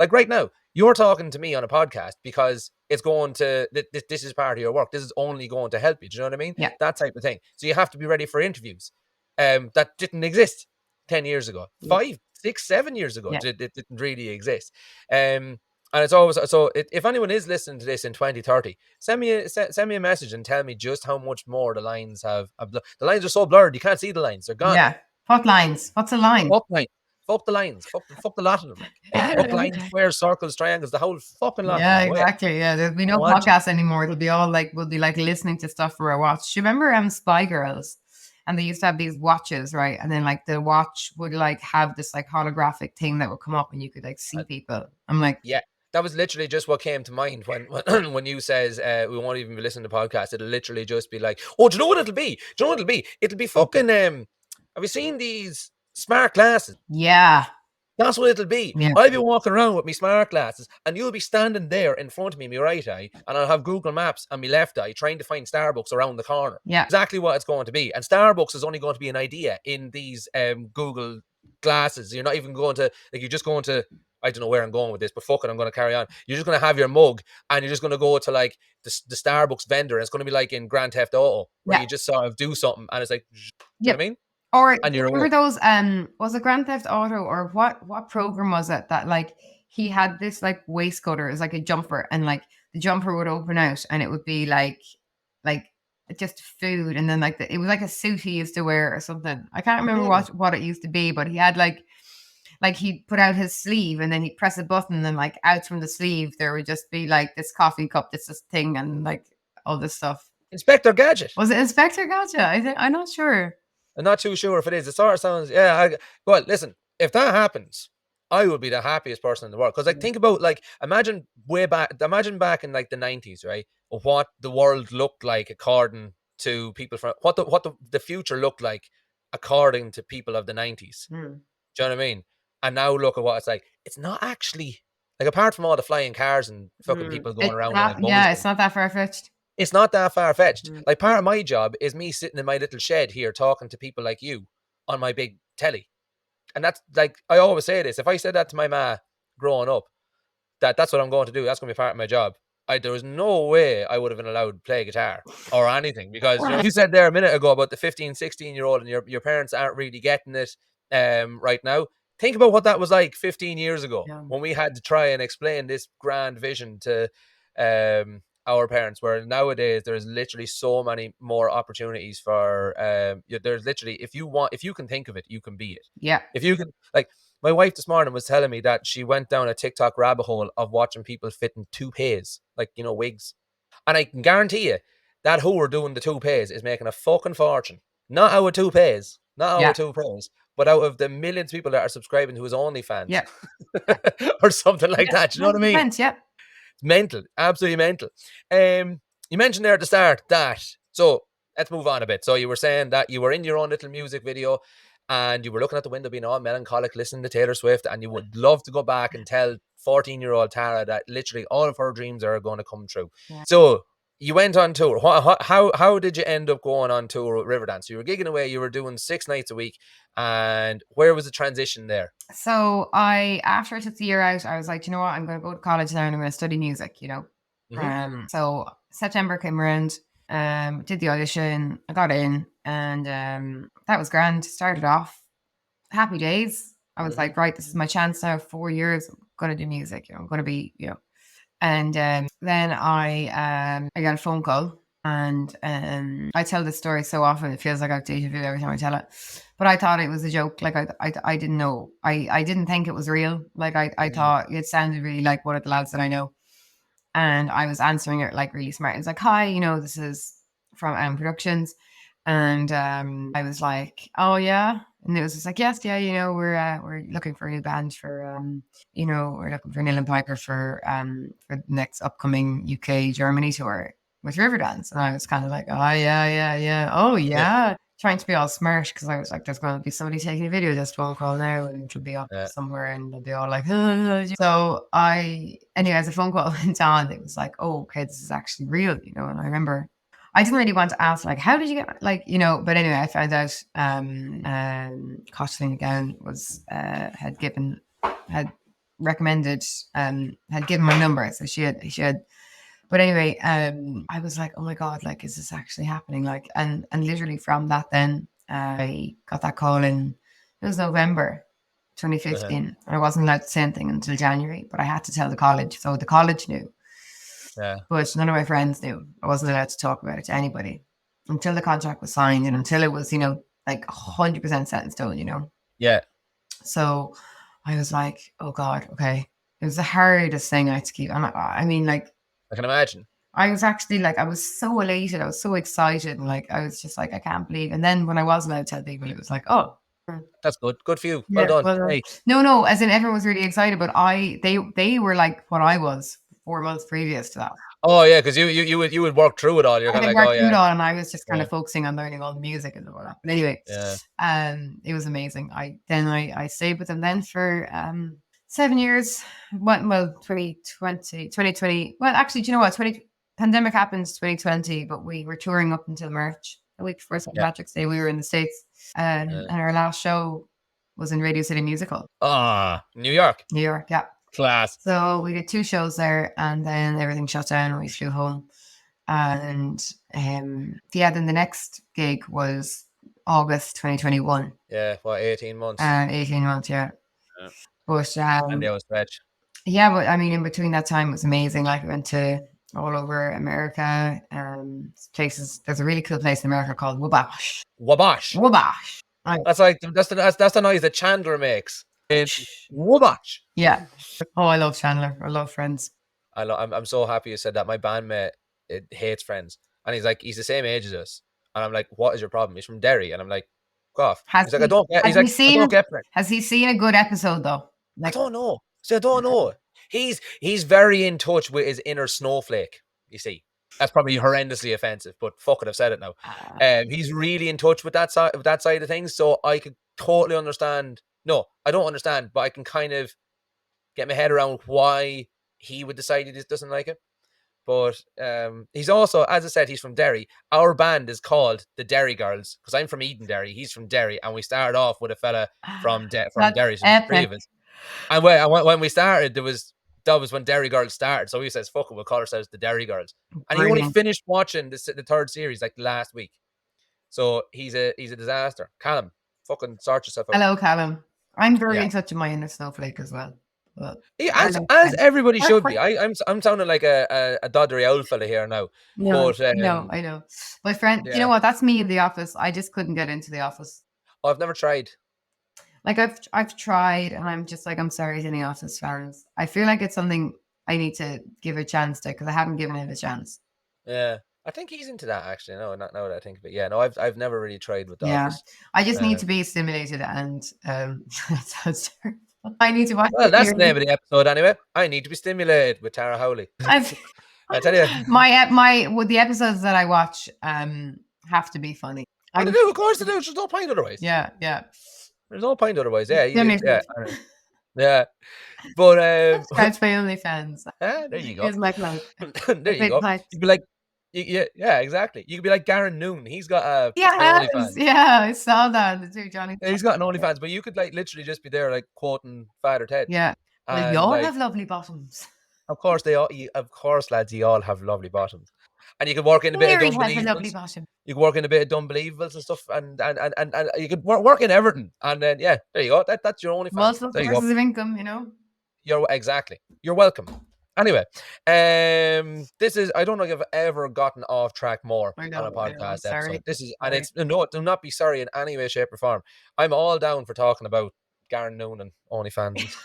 like right now, you're talking to me on a podcast because it's going to, this is part of your work. This is only going to help you. Do you know what I mean? Yeah. That type of thing. So you have to be ready for interviews that didn't exist 10 years ago, 5, 6, 7 years ago. It didn't really exist. And it's always so. If anyone is listening to this in 2030, send me a message and tell me just how much more the lines have. The lines are so blurred, you can't see the lines. They're gone. Yeah. What lines? What's a line? Fuck the lines. Fuck the lot of them. Fuck lines, squares, circles, triangles. The whole fucking lot. Yeah, exactly. Yeah, there'll be no podcasts anymore. It'll be all like we'll be like listening to stuff for our watch. Do you remember Spy Girls? And they used to have these watches, right? And then like the watch would like have this like holographic thing that would come up and you could like see people. I'm like, yeah. That was literally just what came to mind when you says we won't even be listening to podcasts. It'll literally just be like, oh, do you know what it'll be? Do you know what it'll be? It'll be fucking have you seen these smart glasses? Yeah. That's what it'll be. Yeah. I'll be walking around with my smart glasses and you'll be standing there in front of me, my right eye, and I'll have Google Maps on my left eye trying to find Starbucks around the corner. Yeah. Exactly what it's going to be. And Starbucks is only going to be an idea in these Google glasses. You're not even going to, like, you're just going to, I don't know where I'm going with this, but fuck it, I'm going to carry on. You're just going to have your mug and you're just going to go to like the Starbucks vendor. And it's going to be like in Grand Theft Auto where you just sort of do something and it's like, you know what I mean? Or remember those, was it Grand Theft Auto or what program was it that like he had this like waistcoat or it was like a jumper and like the jumper would open out and it would be like just food and then like it was like a suit he used to wear or something. I can't remember what it used to be, but he had like he'd put out his sleeve and then he'd press a button and then like out from the sleeve there would just be like this coffee cup, this thing and like all this stuff. Inspector Gadget. Was it Inspector Gadget? I'm not sure. I'm not too sure if it is. It sort of sounds, well, listen, if that happens, I would be the happiest person in the world. Because like think about like imagine back in like the 90s, right? Of what the world looked like according to people from what the future looked like according to people of the 90s. Hmm. Do you know what I mean? And now look at what it's like. It's not actually, like, apart from all the flying cars and fucking people going It's around not, and, like, bullshitting, it's not that far-fetched. it's not that far-fetched. Mm. Like, part of my job is me sitting in my little shed here talking to people like you on my big telly. And that's, like, I always say this. If I said that to my ma growing up, that's what I'm going to do, that's going to be part of my job, there was no way I would have been allowed to play guitar or anything, because you said there a minute ago about the 15, 16-year-old and your parents aren't really getting it right now. Think about what that was like 15 years ago when we had to try and explain this grand vision to our parents, where nowadays there's literally so many more opportunities for there's literally, if you can think of it, you can be it. Yeah. If you can, like, my wife this morning was telling me that she went down a TikTok rabbit hole of watching people fitting toupees, like, wigs. And I can guarantee you that who are doing the toupees is making a fucking fortune. Not out of toupees, but out of the millions of people that are subscribing to his OnlyFans. Yeah. Or something like that. You know what I mean? Yeah. It's mental. Absolutely mental. You mentioned there at the start that, so let's move on a bit. So you were saying that you were in your own little music video and you were looking at the window being all melancholic, listening to Taylor Swift, and you would love to go back and tell 14-year-old Tara that literally all of her dreams are going to come true. Yeah. So you went on tour. How did you end up going on tour with Riverdance? You were gigging away, you were doing 6 nights a week, and where was the transition there? So after I took the year out, I was like, you know what, I'm going to go to college now and I'm going to study music, Mm-hmm. So September came around, did the audition, I got in, and that was grand. Started off happy days. I was like, right, this is my chance now. 4 years, I'm going to do music. I'm going to be, And then I got a phone call, and I tell this story so often it feels like I've deja vu every time I tell it. But I thought it was a joke. Like I didn't know. I didn't think it was real. Like I thought it sounded really like one of the lads that I know. And I was answering it like really smart. It's like, hi, this is from Productions. And I was like, oh yeah. And it was just like, yes, yeah, we're looking for a new band for we're looking for Neil and Piper for the next upcoming UK Germany tour with Riverdance. And I was kind of like, oh yeah. Oh yeah. Trying to be all smart, because I was like, there's going to be somebody taking a video of this phone call now, and it'll be up somewhere, and they'll be all like, so as the phone call went on, it was like, oh, okay, this is actually real, and I remember I didn't really want to ask, like, how did you get, like, but anyway, I found out Cosling again was had given my number, so she had. But anyway, I was like, oh my God, like, is this actually happening? Like, and literally from that, then I got that call it was November 2015. I wasn't allowed to say anything until January, but I had to tell the college. So the college knew. Yeah. But none of my friends knew. I wasn't allowed to talk about it to anybody until the contract was signed and until it was, like 100% set in stone, Yeah. So I was like, oh God, okay. It was the hardest thing I had to keep. I mean, like, I can imagine. I was actually like, I was so elated. I was so excited. And like, I was just like, I can't believe. And then when I was allowed to tell people, it was like, oh. That's good. Good for you. Well done. Hey. No, as in everyone was really excited, but they were like what I was 4 months previous to that. Oh yeah, because you would work through it all. You're kind of like, oh yeah. Through it all, and I was just kind of focusing on learning all the music and all that. But anyway, it was amazing. I stayed with them then for 7 years. Well, 2020. Well, actually, do you know what? Pandemic happened 2020, but we were touring up until March. A week before St. Patrick's Day, we were in the States, and our last show was in Radio City Music Hall. New York. New York, yeah. Class. So we did 2 shows there, and then everything shut down, and we flew home. And then the next gig was August 2021. Yeah, 18 months? 18 months, yeah. But and they will stretch. Yeah, but I mean, in between that time, it was amazing. Like, we went to all over America, places. There's a really cool place in America called Wabash. Wabash. That's the noise that Chandler makes. It's Wabash. Yeah. Oh, I love Chandler. I love Friends. I'm so happy you said that. My bandmate hates Friends, and he's the same age as us. And I'm like, what is your problem? He's from Derry, and I'm like, go off. He's like, I don't get Friends. Has he seen a good episode though? Like, I don't know. See, I don't know. He's very in touch with his inner snowflake, you see. That's probably horrendously offensive, but fuck it, I've said it now. He's really in touch with that side of things, so I could totally understand. No, I don't understand, but I can kind of get my head around why he would decide he just doesn't like it. But he's also, as I said, he's from Derry. Our band is called the Derry Girls because I'm from Eden, Derry. He's from Derry, and we started off with a fella from Derry. So there's three of us. And when we started, that was when Derry Girls started. So he says, "Fuck it, we'll call ourselves the Derry Girls." And he only finished watching the third series like last week. So he's a disaster. Callum, fucking sort yourself out. Hello, Callum. I'm very in touch with my inner snowflake as well. As everybody should be. I'm sounding like a doddery old fella here now. No, no, I know. My friend, you know what? That's me in the office. I just couldn't get into the office. I've never tried. Like I've tried, and I'm just like, I'm sorry to the office fans. I feel like it's something I need to give a chance to because I haven't given it a chance. Yeah, I think he's into that actually. No, not now that I think of it. Yeah, no, I've never really tried with the office. I just need to be stimulated, and that sounds terrible. I need to watch. Well, that's the name of the episode anyway. I need to be stimulated with Tara Howley. I tell you, the episodes that I watch have to be funny. They do, of course they do. There's no point otherwise. Yeah. There's no point otherwise. Yeah, yeah. But that's my OnlyFans. There you go. Here's my plug. There you go. You'd be like, yeah, exactly. You could be like Garen Noon. He's got an OnlyFans. Yeah, I saw that. Johnny. He's got an OnlyFans, but you could like literally just be there like quoting Father Ted. Yeah. Well, you all have lovely bottoms. Of course lads, you all have lovely bottoms. And you could work in a bit of Unbelievables. You could work in a bit of Unbelievables and stuff, and you could work in everything. And then there you go. That's your OnlyFans. Multiple sources of income, you know. You're welcome. Anyway, this is, I don't know if I've ever gotten off track more on a podcast episode. This is, and it's no, do not be sorry in any way, shape, or form. I'm all down for talking about Garen Noon and OnlyFans.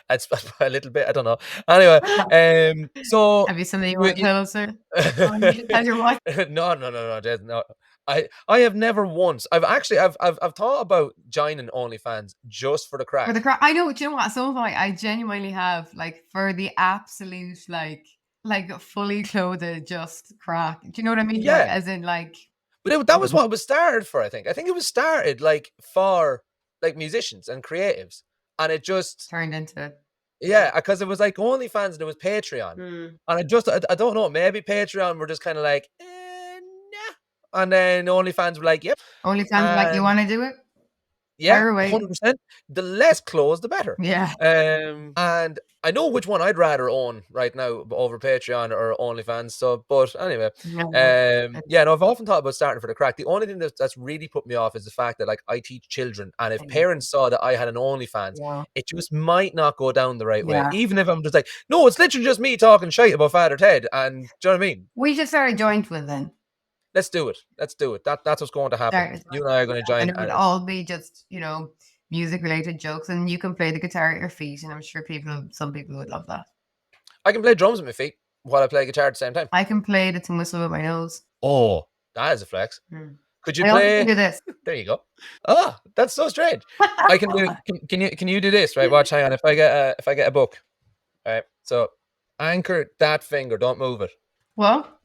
It's a little bit, I don't know. Anyway, so have you something you want to tell us, sir? As your wife? No. I have never once. I've thought about joining OnlyFans just for the crack. For the crack, I know. Do you know what? Some of I genuinely have, like, for the absolute like fully clothed just crack. Do you know what I mean? Yeah. Like, as in like. But that was what it was started for. I think it was started like for like musicians and creatives. And it just turned into it. Yeah, because it was like OnlyFans and it was Patreon. And I don't know, maybe Patreon were just kind of like, nah. And then OnlyFans were like, yep. OnlyFans were like, you want to do it? Yeah, 100%. The less clothes, the better. Yeah. And I know which one I'd rather own right now over Patreon or OnlyFans. So, but anyway, I've often thought about starting for the crack. The only thing that's really put me off is the fact that like I teach children, and if parents saw that I had an OnlyFans, it just might not go down the right way. Even if I'm just like, no, it's literally just me talking shit about Father Ted, and do you know what I mean? We just started joint with then. Let's do it. That's what's going to happen. You and I are going to join. And it would all be just, music related jokes, and you can play the guitar at your feet, and I'm sure some people would love that. I can play drums with my feet while I play guitar at the same time. I can play the tin whistle with my nose. Oh, that is a flex. Could you play? Do this. There you go. Oh, that's so strange. I can do. Can you do this? Right, watch. Hang on. If I get a book, all right. So anchor that finger. Don't move it. What?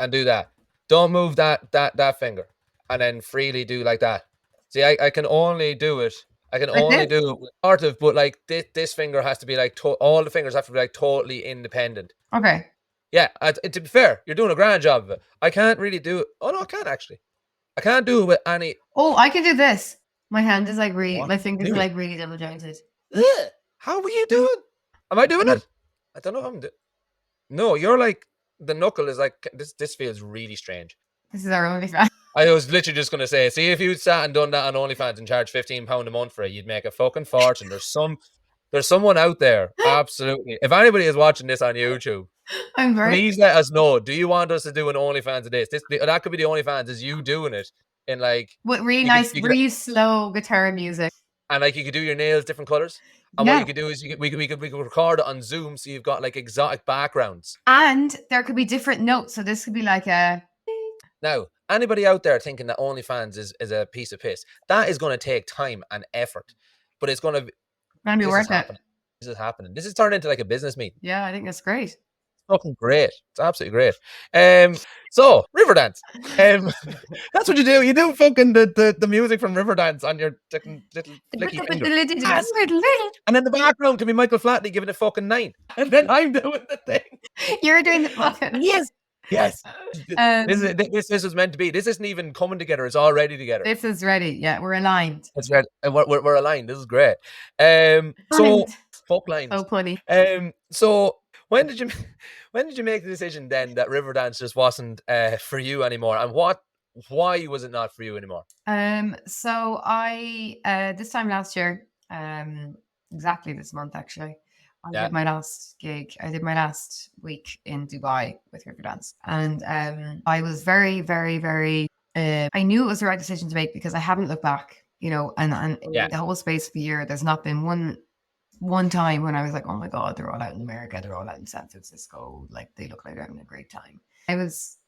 And do that. Don't move that finger, and then freely do like that. See, I can only do it. I can only do it part of, but like this finger has to be like all the fingers have to be like totally independent. Okay. Yeah, to be fair, you're doing a grand job of it. I can't really do it. Oh no, I can't actually. I can't do it with any. Oh, I can do this. My hand is like really. My fingers are like really double jointed. How are you doing? Am I doing it? I don't know if I'm doing. No, you're like. The knuckle is like this feels really strange. This is our OnlyFans. I was literally just gonna say, see if you sat and done that on OnlyFans and charged £15 a month for it, you'd make a fucking fortune. There's someone out there, absolutely. If anybody is watching this on YouTube, please let us know. Do you want us to do an OnlyFans of this? That could be the OnlyFans, is you doing it in like what really nice, really slow guitar music. And like you could do your nails different colors. And what you could do is we could record it on Zoom, so you've got like exotic backgrounds. And there could be different notes. So this could be like a. Now, anybody out there thinking that OnlyFans is a piece of piss, that is going to take time and effort, but it's going to be worth it. This is happening. This is turned into like a business meeting. Yeah, I think that's great. fucking great. It's absolutely great. So Riverdance. That's what you do. You do fucking the music from Riverdance on your little flicky finger. And in the background can be Michael Flatley giving it fucking 9. And then I'm doing the thing. You're doing the fucking Yes. This is meant to be. This isn't even coming together. It's already together. This is ready. Yeah, we're aligned. It's ready. We're aligned. This is great. So fuck lines. So funny. So when did you make the decision then that Riverdance just wasn't for you anymore, and why was it not for you anymore? So I this time last year, exactly this month actually, I did my last gig. I did my last week in Dubai with Riverdance, and I was very, very, very. I knew it was the right decision to make because I haven't looked back, you know, and in the whole space of a year, there's not been one time when I was like, oh my God, they're all out in America, they're all out in San Francisco, like they look like they're having a great time. I was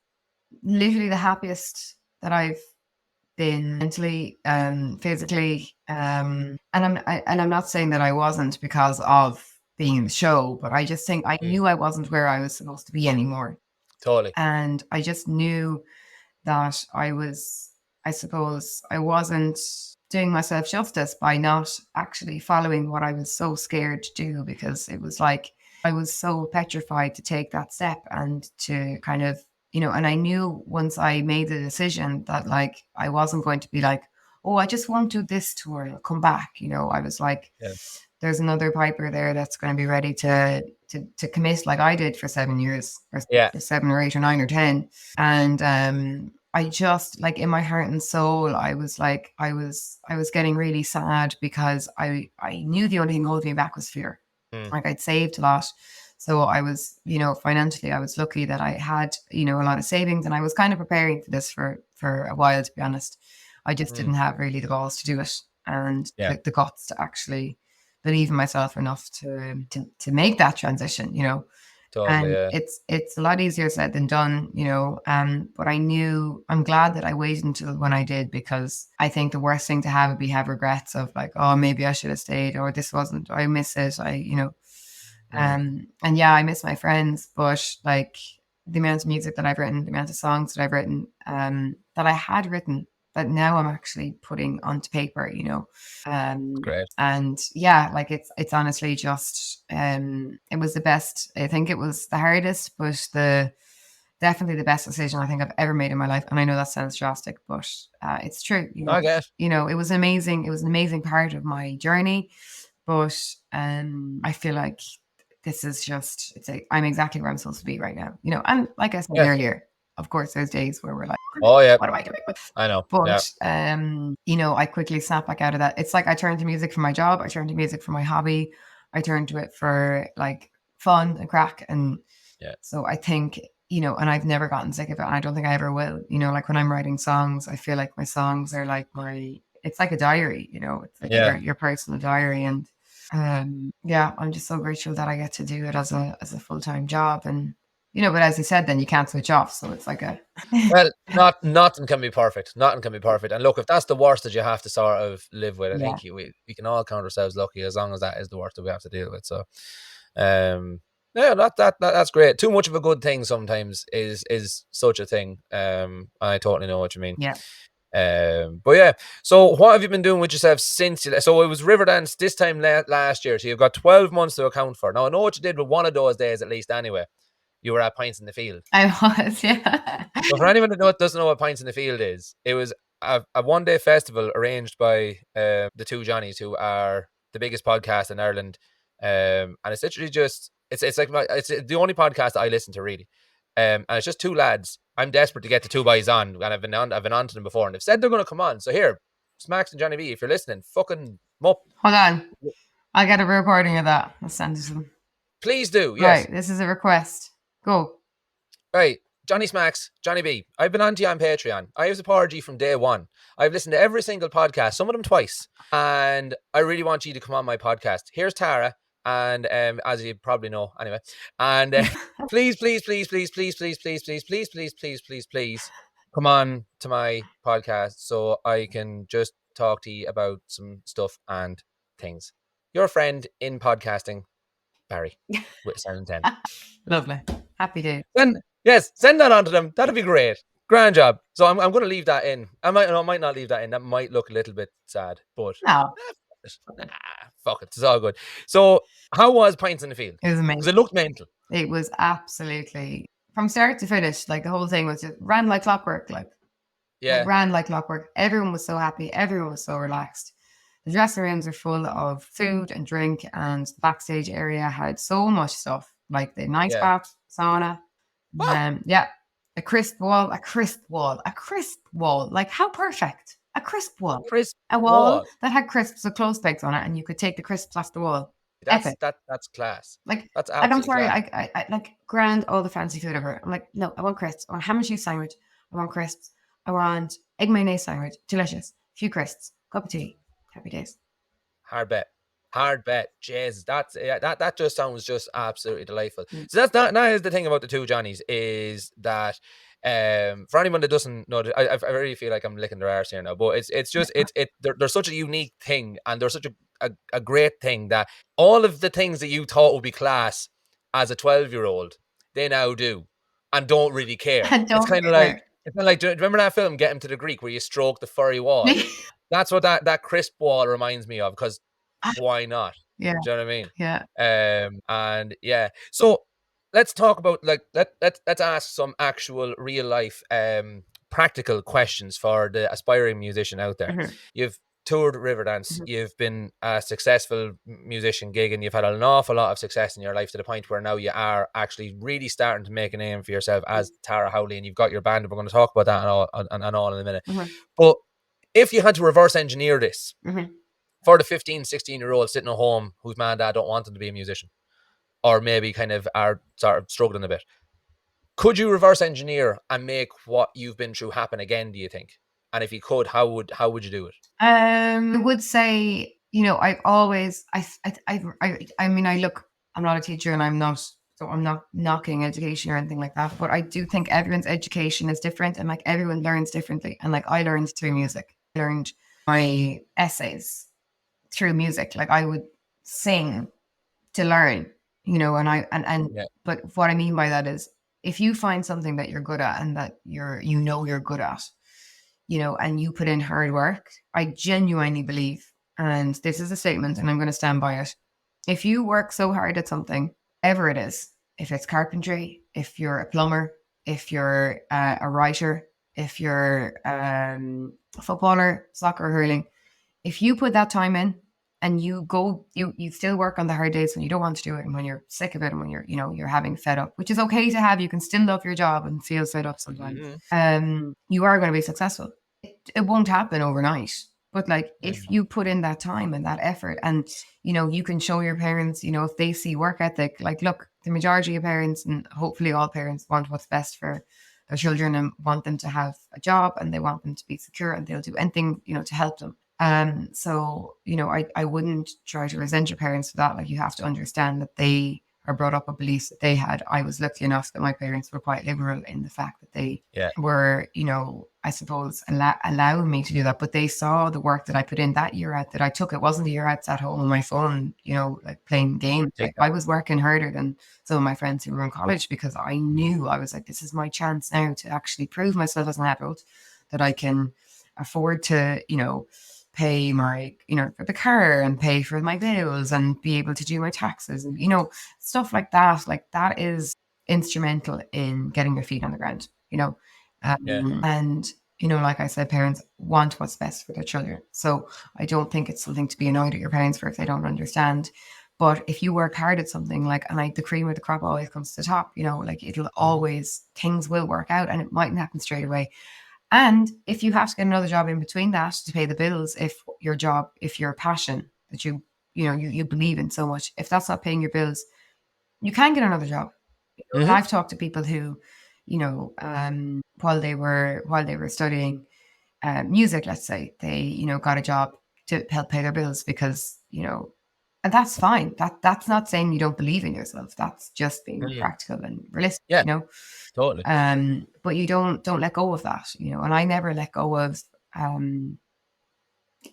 literally the happiest that I've been mentally, physically, and I'm not saying that I wasn't because of being in the show, but I just think I knew I wasn't where I was supposed to be anymore. Totally. And I just knew that I suppose I wasn't doing myself justice by not actually following what I was so scared to do, because it was like I was so petrified to take that step and to kind of, you know, and I knew once I made the decision that like I wasn't going to be like, oh, I just want to do this tour, I'll come back. You know, I was like, there's another piper there that's going to be ready to commit like I did for 7 years, or 7 or 8 or 9 or 10. And I just, like, in my heart and soul, I was like, I was getting really sad because I knew the only thing holding me back was fear. Like, I'd saved a lot. So I was, you know, financially, I was lucky that I had, you know, a lot of savings, and I was kind of preparing for this for a while, to be honest. I just didn't have really the balls to do it, and the guts to actually believe in myself enough to make that transition, you know. Totally, and it's a lot easier said than done, you know. But I'm glad that I waited until when I did, because I think the worst thing to have would be have regrets of like, oh, maybe I should have stayed, or this wasn't, I miss it, you know. And yeah, I miss my friends, but like the amount of music that I've written, the amount of songs that I've written, that I had written, that now I'm actually putting onto paper, you know. Great. And yeah, like it's honestly just, it was the best. I think it was the hardest, but definitely the best decision I think I've ever made in my life. And I know that sounds drastic, but it's true. You know, I guess. You know, it was amazing. It was an amazing part of my journey, but I feel like this is just, I'm exactly where I'm supposed to be right now, you know. And like I said earlier, of course, there's days where we're like, oh yeah, what am I doing? I know. But you know, I quickly snap back out of that. It's like I turn to music for my job, I turn to music for my hobby, I turn to it for like fun and crack. And so I think, you know, and I've never gotten sick of it, and I don't think I ever will. You know, like when I'm writing songs, I feel like my songs are like it's like a diary, you know. It's like your personal diary. And I'm just so grateful that I get to do it as a full-time job. And you know, but as you said, then you can't switch off, so it's like well, nothing can be perfect. Nothing can be perfect. And look, if that's the worst that you have to sort of live with, I think we can all count ourselves lucky, as long as that is the worst that we have to deal with. So that's great. Too much of a good thing sometimes is such a thing. I totally know what you mean. But yeah, so what have you been doing with yourself since so it was Riverdance this time last year, so you've got 12 months to account for. Now I know what you did with one of those days at least anyway. You were at Pints in the Field. I was, yeah. So for anyone that doesn't know what Pints in the Field is, it was a one-day festival arranged by the two Johnnies, who are the biggest podcast in Ireland, and it's literally just it's the only podcast that I listen to, really. And it's just two lads. I'm desperate to get the two boys on, and I've been on to them before, and they've said they're going to come on. So here, Smacks and Johnny B, if you're listening, fucking up. Hold on, I'll get a recording of that. I'll send it to them. Please do. Yes. Right, this is a request. Go. Right, Johnny Smacks, Johnny B. I've been on to you on Patreon. I was a Porgy from day one. I've listened to every single podcast, some of them twice, and I really want you to come on my podcast. Here's Tara. And as you probably know, anyway, and please come on to my podcast so I can just talk to you about some stuff and things. Your friend in podcasting, Barry, with Silent 10. Lovely. Happy days. Send that on to them. That'd be great. Grand job. So I'm going to leave that in. I might not leave that in. That might look a little bit sad, but No, fuck it. It's all good. So how was Pints in the Field? it was Because amazing. it looked mental. It was absolutely, from start to finish, like the whole thing was just ran like clockwork. Like ran like clockwork. Everyone was so happy. Everyone was so relaxed. The dressing rooms are full of food and drink, and the backstage area had so much stuff, like the nice bath, sauna. A crisp wall. Like, how perfect. A crisp wall. A wall that had crisps with clothes pegs on it, and you could take the crisps off the wall. That's class. Like, that's I'm sorry, class. I like grand all the fancy food ever. I'm like, no, I want crisps. I want ham and cheese sandwich. I want crisps. I want egg mayonnaise sandwich. Delicious. Few crisps. Cup of tea. Happy days. Hard bet. Jeez, that just sounds just absolutely delightful. So that is the thing about the two Johnnies, is that for anyone that doesn't know, I really feel like I'm licking their arse here now, but they're such a unique thing, and they're such a great thing that all of the things that you thought would be class as a 12-year-old, they now do and don't really care. It's kind of like, do you remember that film Get Him to the Greek, where you stroke the furry wall? That's what that crisp wall reminds me of, because why not? Yeah. Do you know what I mean? Yeah. And yeah. So let's talk about, like, let's ask some actual real life practical questions for the aspiring musician out there. Mm-hmm. You've toured Riverdance. Mm-hmm. You've been a successful musician gigging. You've had an awful lot of success in your life, to the point where now you are actually really starting to make a name for yourself as Tara Howley, and you've got your band, and we're going to talk about that and all in a minute. Mm-hmm. But if you had to reverse engineer this, mm-hmm. for the 15, 16-year-old sitting at home whose mom and dad don't want them to be a musician, or maybe kind of are sort of struggling a bit, could you reverse engineer and make what you've been through happen again, do you think? And if you could, how would you do it? I would say, I've always, I'm not a teacher, and I'm not knocking education or anything like that, but I do think everyone's education is different, and like everyone learns differently. And like, I learned through music. I learned my essays through music. Like, I would sing to learn, but what I mean by that is, if you find something that you're good at and that you're good at, and you put in hard work, I genuinely believe, and this is a statement and I'm going to stand by it, if you work so hard at something, ever it is, if it's carpentry, if you're a plumber, if you're a writer, if you're a footballer, soccer, hurling, if you put that time in and you still work on the hard days when you don't want to do it, and when you're sick of it, and when you're having fed up, which is okay to have. You can still love your job and feel fed up sometimes. Mm-hmm. You are going to be successful. It won't happen overnight, but like, if you put in that time and that effort, and you can show your parents, if they see work ethic, like, look, the majority of parents, and hopefully all parents, want what's best for their children and want them to have a job, and they want them to be secure, and they'll do anything to help them. So, I wouldn't try to resent your parents for that. Like, you have to understand that they are brought up with beliefs that they had. I was lucky enough that my parents were quite liberal in the fact that they were, I suppose, allowing me to do that. But they saw the work that I put in that year out that I took. It wasn't a year out sat home on my phone, like playing games. Like, I was working harder than some of my friends who were in college, because I knew, I was like, this is my chance now to actually prove myself as an adult, that I can afford to, pay my, for the car, and pay for my bills, and be able to do my taxes, and, stuff like that. Like, that is instrumental in getting your feet on the ground, and, like I said, parents want what's best for their children. So I don't think it's something to be annoyed at your parents for if they don't understand. But if you work hard at something, like, and like, the cream of the crop always comes to the top, like, it'll always, things will work out, and it mightn't happen straight away. And if you have to get another job in between that to pay the bills, if your passion that you believe in so much, if that's not paying your bills, you can get another job. Mm-hmm. I've talked to people who, while they were studying music, let's say, they, got a job to help pay their bills, because, and that's fine. That's not saying you don't believe in yourself. That's just being practical and realistic, Totally. But you don't let go of that, and I never let go of, I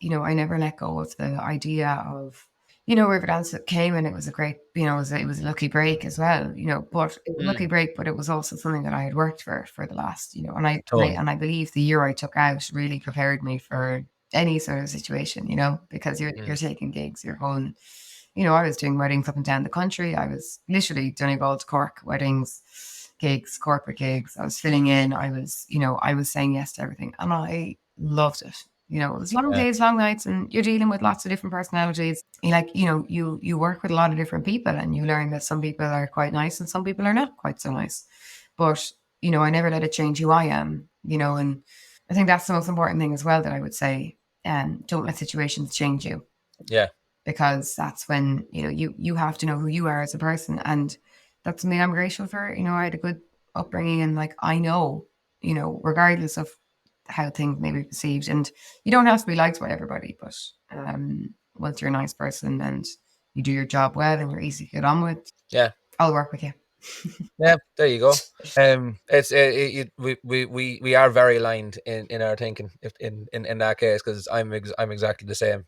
never let go of the idea of, Riverdance came and it was a great, it was a lucky break as well, but it was a lucky break, but it was also something that I had worked for the last, and I believe the year I took out really prepared me for any sort of situation, because you're taking gigs, you're going, I was doing weddings up and down the country. I was literally Donegal to Cork weddings, gigs, corporate gigs. I was filling in. I was saying yes to everything, and I loved it. It was long days, long nights, and you're dealing with lots of different personalities. You work with a lot of different people, and you learn that some people are quite nice and some people are not quite so nice. But, I never let it change who I am, and I think that's the most important thing as well that I would say. Don't let situations change you. Yeah. Because that's when, you have to know who you are as a person. And that's something I'm grateful for. I had a good upbringing, and I know, regardless of how things may be perceived, and you don't have to be liked by everybody, but once you're a nice person and you do your job well and you're easy to get on with, I'll work with you. Yeah, there you go. We are very aligned in our thinking in that case, because I'm exactly the same.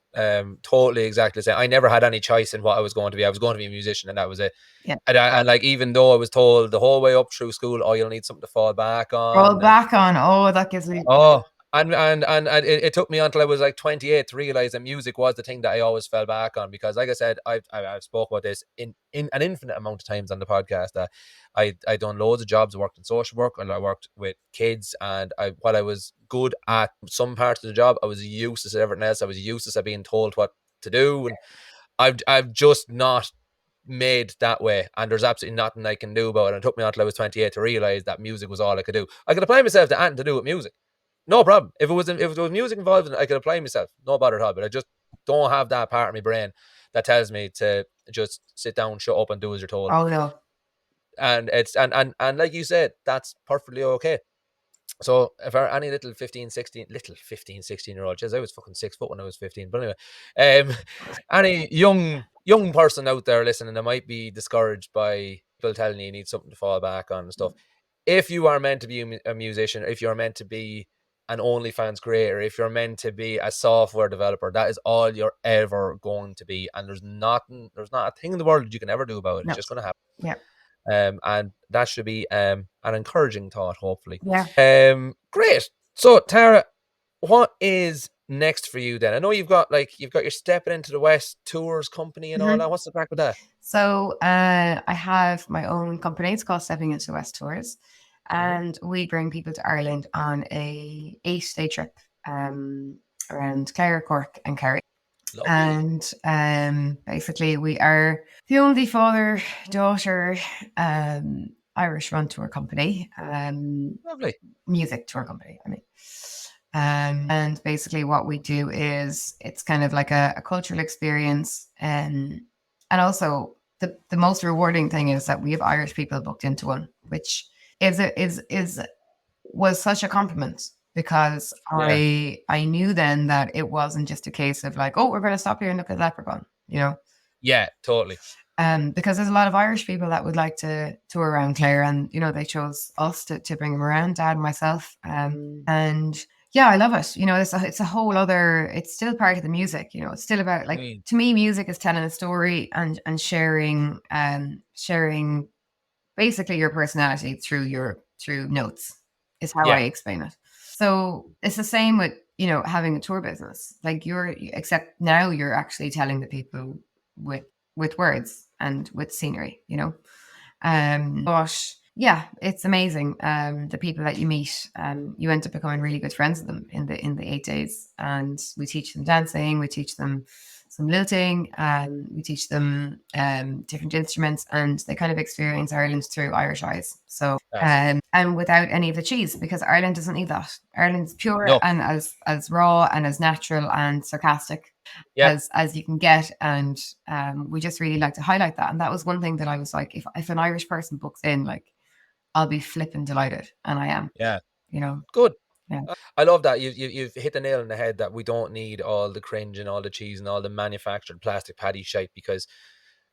Totally exactly the same. I never had any choice in what I was going to be. I was going to be a musician, and that was it. Yeah. And even though I was told the whole way up through school, you'll need something to fall back on. That gives me. And it took me until I was like 28 to realize that music was the thing that I always fell back on, because, like I said, I've spoke about this in an infinite amount of times on the podcast, that I done loads of jobs. I worked in social work, and I worked with kids, and while I was good at some parts of the job, I was useless at everything else. I was useless at being told what to do, and I've just not made that way, and there's absolutely nothing I can do about it. And it took me until I was 28 to realize that music was all I could do. I could apply myself to anything to do with music. No problem. If there was music involved in it, I could apply myself. No bother at all. But I just don't have that part of my brain that tells me to just sit down, shut up, and do as you're told. Oh no. And it's and like you said, that's perfectly okay. So if any little 15, 16-year-old, I was fucking 6 foot when I was 15. But anyway, any young person out there listening that might be discouraged by people telling you need something to fall back on and stuff, if you are meant to be a musician, if you're meant to be an OnlyFans creator, if you're meant to be a software developer, that is all you're ever going to be. And there's not a thing in the world that you can ever do about it. No. It's just going to happen. Yeah. And that should be an encouraging thought, hopefully. Yeah. Great. So, Tara, what is next for you then? I know you've got your Stepping Into the West tours company and all that. What's the crack with that? So I have my own company. It's called Stepping Into the West Tours. And we bring people to Ireland on a 8-day trip around Clare, Cork and Kerry. Lovely. And basically we are the only father-daughter Irish run tour company. Lovely. Music tour company, I mean. And basically what we do is it's kind of like a cultural experience, and also the most rewarding thing is that we have Irish people booked into one, which was such a compliment, because I knew then that it wasn't just a case of like, oh, we're going to stop here and look at Leprechaun, Yeah, totally. Because there's a lot of Irish people that would like to tour around Clare, and they chose us to bring them around, Dad and myself, and yeah, I love it. It's a whole other. It's still part of the music. It's still about, like, to me, music is telling a story and sharing basically your personality through notes is how I explain it. So it's the same with having a tour business. Like except now you're actually telling the people with words and with scenery. But yeah, it's amazing. The people that you meet, you end up becoming really good friends with them in the 8 days. And we teach them dancing, we teach them some lilting, we teach them different instruments, and they kind of experience Ireland through Irish eyes. So and without any of the cheese, because Ireland doesn't need that. Ireland's pure and as raw and as natural and sarcastic as you can get, and we just really like to highlight that. And that was one thing that I was like, if an Irish person books in, like, I'll be flipping delighted, and I am. Yeah, good. Yeah, I love that. You've hit the nail on the head that we don't need all the cringe and all the cheese and all the manufactured plastic paddy shite, because,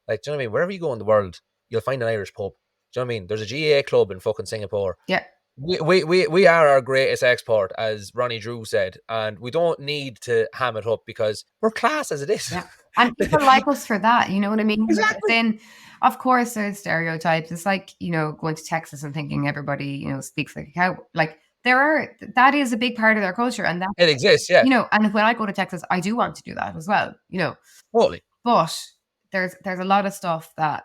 like, do you know what I mean? Wherever you go in the world, you'll find an Irish pub. Do you know what I mean? There's a GAA club in fucking Singapore. Yeah. We are our greatest export, as Ronnie Drew said, and we don't need to ham it up because we're class as it is. Yeah. And people like us for that, you know what I mean? Exactly. But then, of course, there's stereotypes. It's like, going to Texas and thinking everybody, speaks like a cow. Like that is a big part of their culture. And that, It exists, yeah. and when I go to Texas, I do want to do that as well, Totally. But there's a lot of stuff that,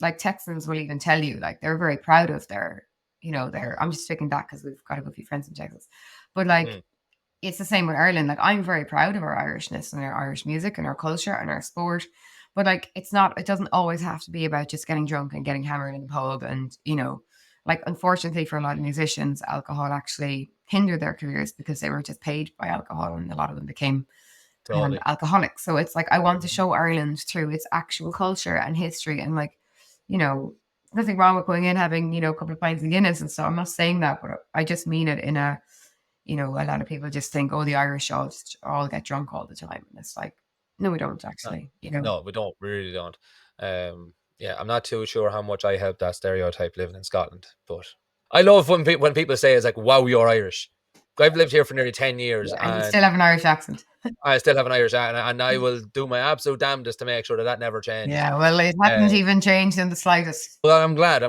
like Texans will even tell you, like they're very proud of their, I'm just taking that because we've got a good few friends in Texas. But like, it's the same with Ireland. Like, I'm very proud of our Irishness and our Irish music and our culture and our sport. But like, it doesn't always have to be about just getting drunk and getting hammered in the pub. And, like, unfortunately for a lot of musicians, alcohol actually hindered their careers because they were just paid by alcohol, and a lot of them became alcoholics. So it's like, I want to show Ireland through its actual culture and history, and like, nothing wrong with going in, having, a couple of pints of Guinness and stuff. I'm not saying that, but I just mean it in a, a lot of people just think, oh, the Irish all get drunk all the time. And it's like, no, we don't actually, No, we don't. We really don't. Yeah, I'm not too sure how much I helped that stereotype living in Scotland, but I love when people say it's like, wow, you're Irish. I've lived here for nearly 10 years. Yeah, and you still have an Irish accent. I still have an Irish accent, and I will do my absolute damnedest to make sure that never changes. Yeah, well, it hasn't even changed in the slightest. Well, I'm glad.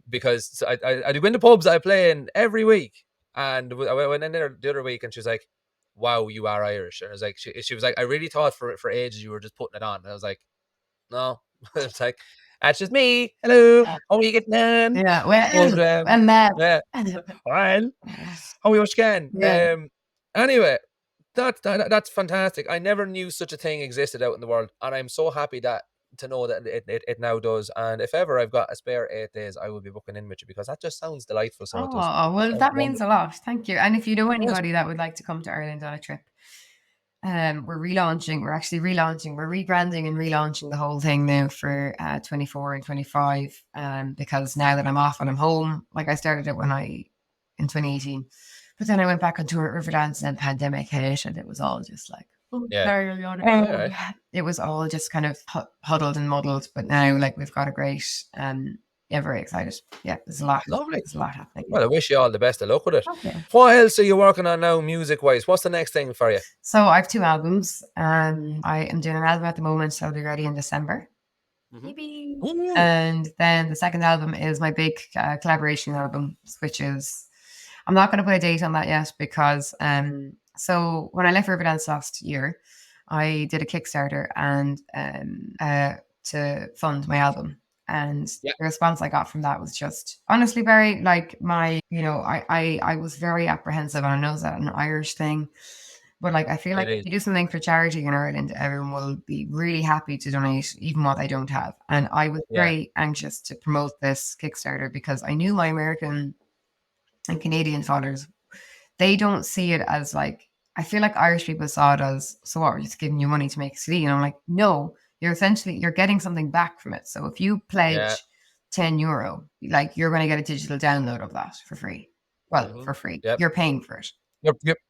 Because I do go into pubs I play in every week, and I went in there the other week, and she was like, wow, you are Irish. And I was like, she was like, I really thought for ages you were just putting it on. And I was like, no. It's like, that's just me. Hello. How are you getting on? Yeah, well, yeah. Well, how are you again? Yeah. Anyway, that's fantastic. I never knew such a thing existed out in the world, and I'm so happy to know that it now does. And if ever I've got a spare 8 days, I will be booking in with you, because that just sounds delightful. So it does. Oh, well, that means a lot. Thank you. And if you know anybody that would like to come to Ireland on a trip, we're relaunching. We're actually relaunching. We're rebranding and relaunching the whole thing now for 24 and 25. Because now that I'm off and I'm home, like I started it in 2018, but then I went back on tour at Riverdance, and pandemic hit, and it was all just like, it was all just kind of huddled and muddled. But now, like, we've got a great, very excited. Yeah, there's a lot. Lovely. There's a lot happening. Well, I wish you all the best of luck with it. Okay. What else are you working on now, music-wise? What's the next thing for you? So I have 2 albums. I am doing an album at the moment, so I'll be ready in December. Maybe. And then the second album is my big collaboration album, which is, I'm not going to put a date on that yet, because so when I left Riverdance last year, I did a Kickstarter and to fund my album. And the response I got from that was just honestly very, like, I was very apprehensive, and I know that an Irish thing, but like, I feel like if you do something for charity in Ireland, everyone will be really happy to donate even what they don't have. And I was very anxious to promote this Kickstarter, because I knew my American and Canadian followers, they don't see it as, like, I feel like Irish people saw it as, so what, we're just giving you money to make a CD. And I'm like, no, you're getting something back from it. So if you pledge €10, like, you're going to get a digital download of that for free. Well, for free. Yep. You're paying for it.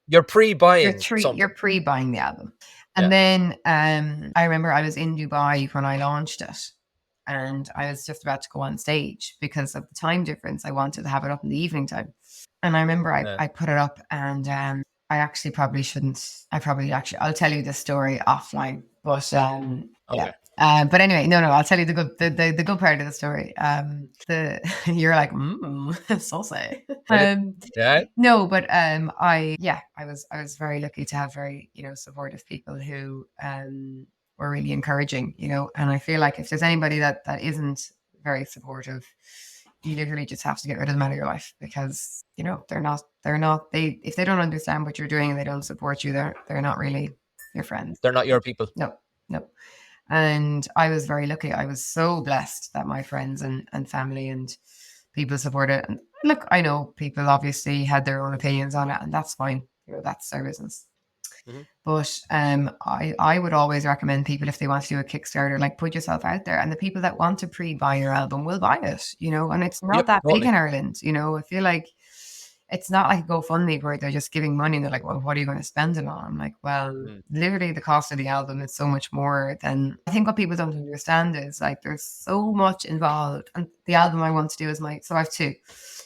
You're pre-buying something. You're pre-buying the album. And then I remember I was in Dubai when I launched it, and I was just about to go on stage because of the time difference. I wanted to have it up in the evening time. And I remember I put it up, and I actually probably shouldn't. I'll tell you this story offline. But okay. But anyway, no, I'll tell you the good part of the story. You're like, saucy. No, but I was very lucky to have very, supportive people who were really encouraging, and I feel like if there's anybody that isn't very supportive, you literally just have to get rid of them out of your life, because if they don't understand what you're doing and they don't support you, they're not really your friends. They're not your people. No. And I was very lucky. I was so blessed that my friends and family and people supported it. And look, I know people obviously had their own opinions on it, and that's fine. That's their business. Mm-hmm. But I would always recommend people, if they want to do a Kickstarter, like, put yourself out there, and the people that want to pre-buy your album will buy it, and it's not that big in Ireland. I feel like it's not like a GoFundMe where they're just giving money and they're like, well, what are you going to spend it on? I'm like, well, literally the cost of the album is so much more than, I think what people don't understand is, like, there's so much involved. And the album I want to do is so I have 2.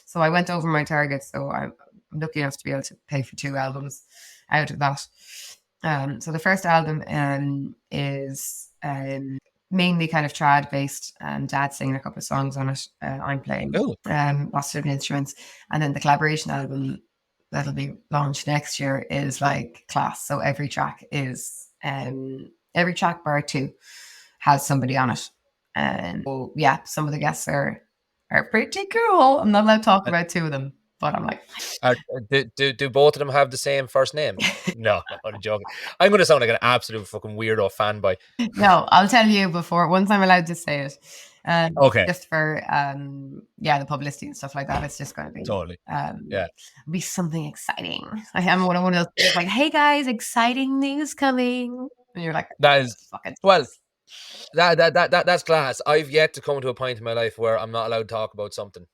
So I went over my target. So I'm lucky enough to be able to pay for 2 albums out of that. So the first album is mainly kind of trad based. Dad's singing a couple of songs on it. I'm playing lots of instruments, and then the collaboration album that'll be launched next year is like class. So every track bar 2 has somebody on it, and some of the guests are pretty cool. I'm not allowed to talk about 2 of them, but I'm like, do both of them have the same first name? No, I'm joking. I'm going to sound like an absolute fucking weirdo fanboy. No, I'll tell you before once I'm allowed to say it. Okay. Just for the publicity and stuff like that. It's just going to be totally be something exciting. I am one of those things like, hey guys, exciting news coming, and you're like, that is fucking well. That's class. I've yet to come to a point in my life where I'm not allowed to talk about something.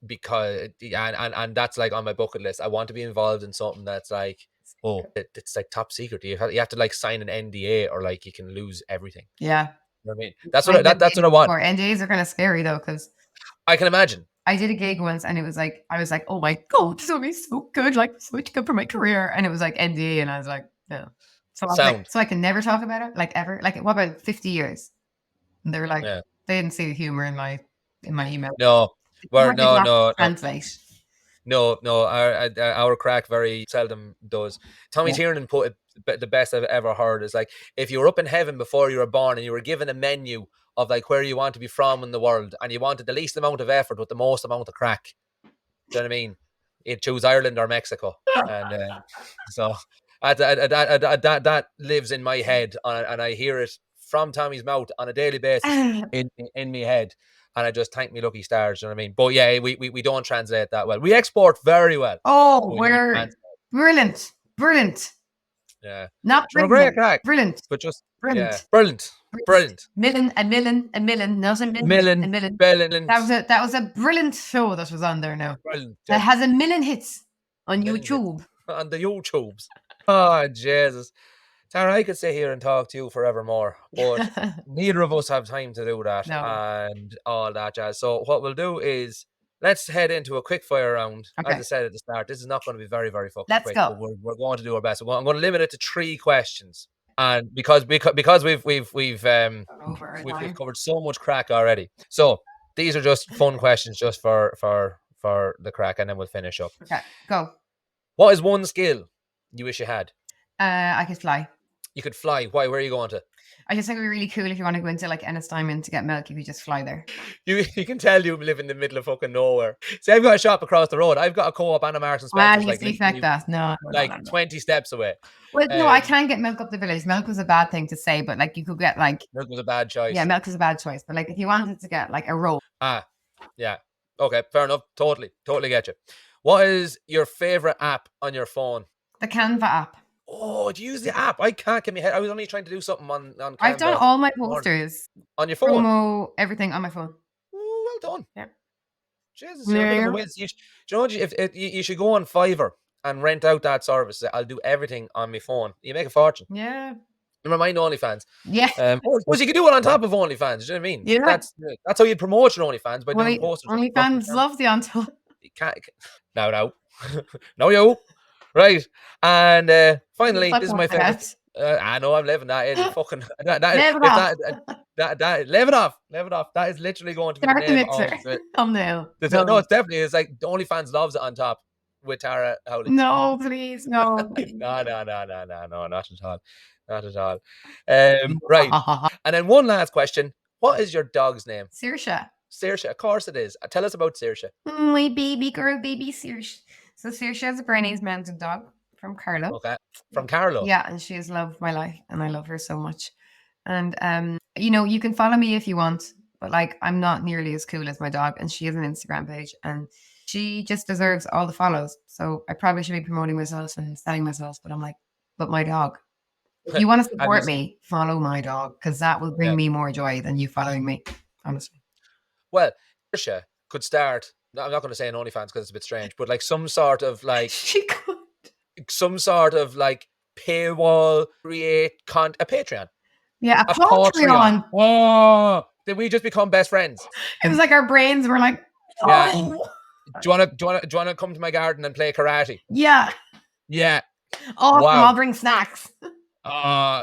Because and that's like on my bucket list. I want to be involved in something that's like, it's like top secret. You have to like sign an NDA or like you can lose everything. Yeah. You know what I mean? That's what I want. Or NDAs are kind of scary though, because I can imagine. I did a gig once and it was like, I was like, oh my God, this will be so good, like so much good for my career. And it was like NDA, and I was like, no. So I was like, so I can never talk about it, like ever. Like, what about 50 years? And they were like, they didn't see the humor in my email. No, no. Translate. No. Our crack very seldom does. Tommy Tiernan put it the best I've ever heard is like, if you were up in heaven before you were born and you were given a menu of like where you want to be from in the world and you wanted the least amount of effort with the most amount of crack, do you know what I mean? You'd choose Ireland or Mexico, and so that lives in my head, and I hear it from Tommy's mouth on a daily basis in my head. And I just thank me lucky stars, you know what I mean? But yeah, we don't translate that well. We export very well. Oh, we're brilliant. Yeah. Not brilliant. Great crack. Brilliant. But just brilliant. Yeah. Brilliant. Million, not a million. That was a brilliant show that was on there now. Brilliant. That has 1 million hits on YouTube. On the YouTubes. Oh, Jesus. Tara, I could sit here and talk to you forevermore, but neither of us have time to do that and all that jazz. So what we'll do is let's head into a quick fire round. Okay. As I said at the start, this is not going to be very, very fucking quick. Go. But we're going to do our best. I'm going to limit it to 3 questions, and because we've covered so much crack already. So these are just fun questions, just for the crack, and then we'll finish up. Okay, go. What is one skill you wish you had? I could fly. You could fly. Why? Where are you going to? I just think it'd be really cool if you want to go into like Ennis Diamond to get milk, if you just fly there. You can tell you live in the middle of fucking nowhere. See, I've got a shop across the road. I've got a Co.op and a Marks and Spencer's. No. 20 steps away. Well, no, I can't get milk up the village. Milk was a bad thing to say, but like you could get like... Milk was a bad choice. Yeah, milk was a bad choice. But like if you wanted to get like a roll. Yeah. Okay, fair enough. Totally get you. What is your favourite app on your phone? The Canva app. Oh, do you use the app? I can't get my head. I was only trying to do something on Canva. I've done all my posters. On your phone? Promo, everything on my phone. Oh, well done. Yeah. Jesus. You should go on Fiverr and rent out that service. I'll do everything on my phone. You make a fortune. Yeah. Remember mine OnlyFans? Yeah. Well, you could do it on top of OnlyFans. Do you know what I mean? Yeah. That's how you promote your OnlyFans, by doing posters. OnlyFans love the on top. You can't. No. No, you. Right, and finally, this is my favorite. I know I'm living that. It's fucking live it off. That is literally going to be Start the name mixer. of it. Thumbnail. No, it's definitely. It's like the OnlyFans loves it on top with Tara Howley. No, please, no. No, not at all. Right, and then one last question: what is your dog's name? Saoirse. Saoirse, of course it is. Tell us about Saoirse. My baby girl, baby Saoirse. So Saoirse is a Bernese mountain dog from Carlow. Okay, from Carlow. Yeah, and she has loved my life, and I love her so much. And you can follow me if you want, but like I'm not nearly as cool as my dog, and she has an Instagram page, and she just deserves all the follows. So I probably should be promoting myself and selling myself, but I'm like, but my dog. If you want to support me, follow my dog, because that will bring me more joy than you following me, honestly. Well, Saoirse could start. I'm not going to say an OnlyFans because it's a bit strange, but like some sort of like paywall, create a Patreon. Yeah, a Patreon. Oh, did we just become best friends? It was like our brains were like, yeah. Do you want to come to my garden and play karate? Yeah. Yeah. Awesome, Wow. I'll bring snacks.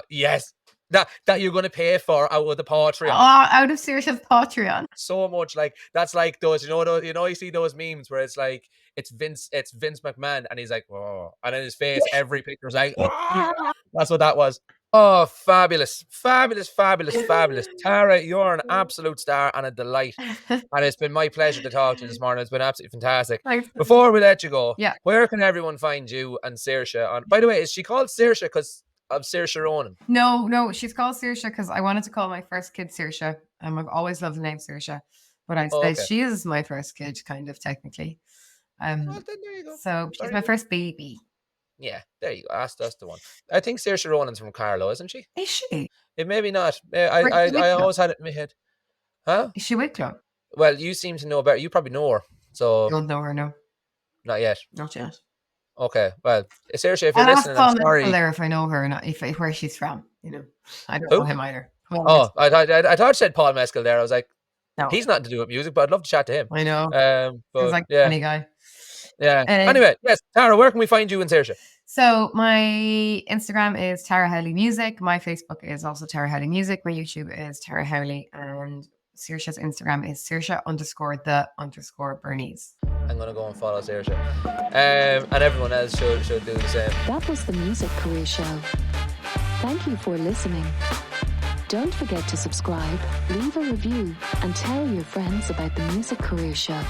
Yes. That you're going to pay for out of the Patreon. Out of Saoirse's Patreon. So much like that's like those, you see those memes where it's like it's Vince McMahon and he's like, oh, and in his face every picture's like, oh. That's what that was. Oh, fabulous. Tara, you're an absolute star and a delight. And it's been my pleasure to talk to you this morning. It's been absolutely fantastic. Thanks. Before we let you go, Yeah. Where can everyone find you and Saoirse on? By the way, is she called Saoirse because of Saoirse Ronan? No, she's called Saoirse because I wanted to call my first kid Saoirse. I've always loved the name Saoirse, but I say she is my first kid, kind of technically. Well, then there you go. So she's my first baby. Yeah, there you go. That's the one. I think Saoirse Ronan's from Carlow, isn't she? Is she? It maybe not. I always had it in my head. Huh? Is she Wicklow? Well, you seem to know better. You probably know her. So Don't know her, no. Not yet. Not yet. Okay. Well, Saoirse, if you're listening, I'm sorry. There if I know her or not, if where she's from. I don't know him either. Well, I thought you said Paul Mescal there. I was like, no, he's nothing to do with music, but I'd love to chat to him. I know. But he's like a funny guy. Yeah. Anyway, yes, Tara, where can we find you and Saoirse? So my Instagram is Tara Howley Music. My Facebook is also Tara Howley Music. My YouTube is Tara Howley, and Saoirse's Instagram is Saoirse_the_Bernice. I'm gonna go and follow Saoirse, and everyone else should do the same. That was the Music Career Show. Thank you for listening. Don't forget to subscribe, leave a review, and tell your friends about the Music Career Show.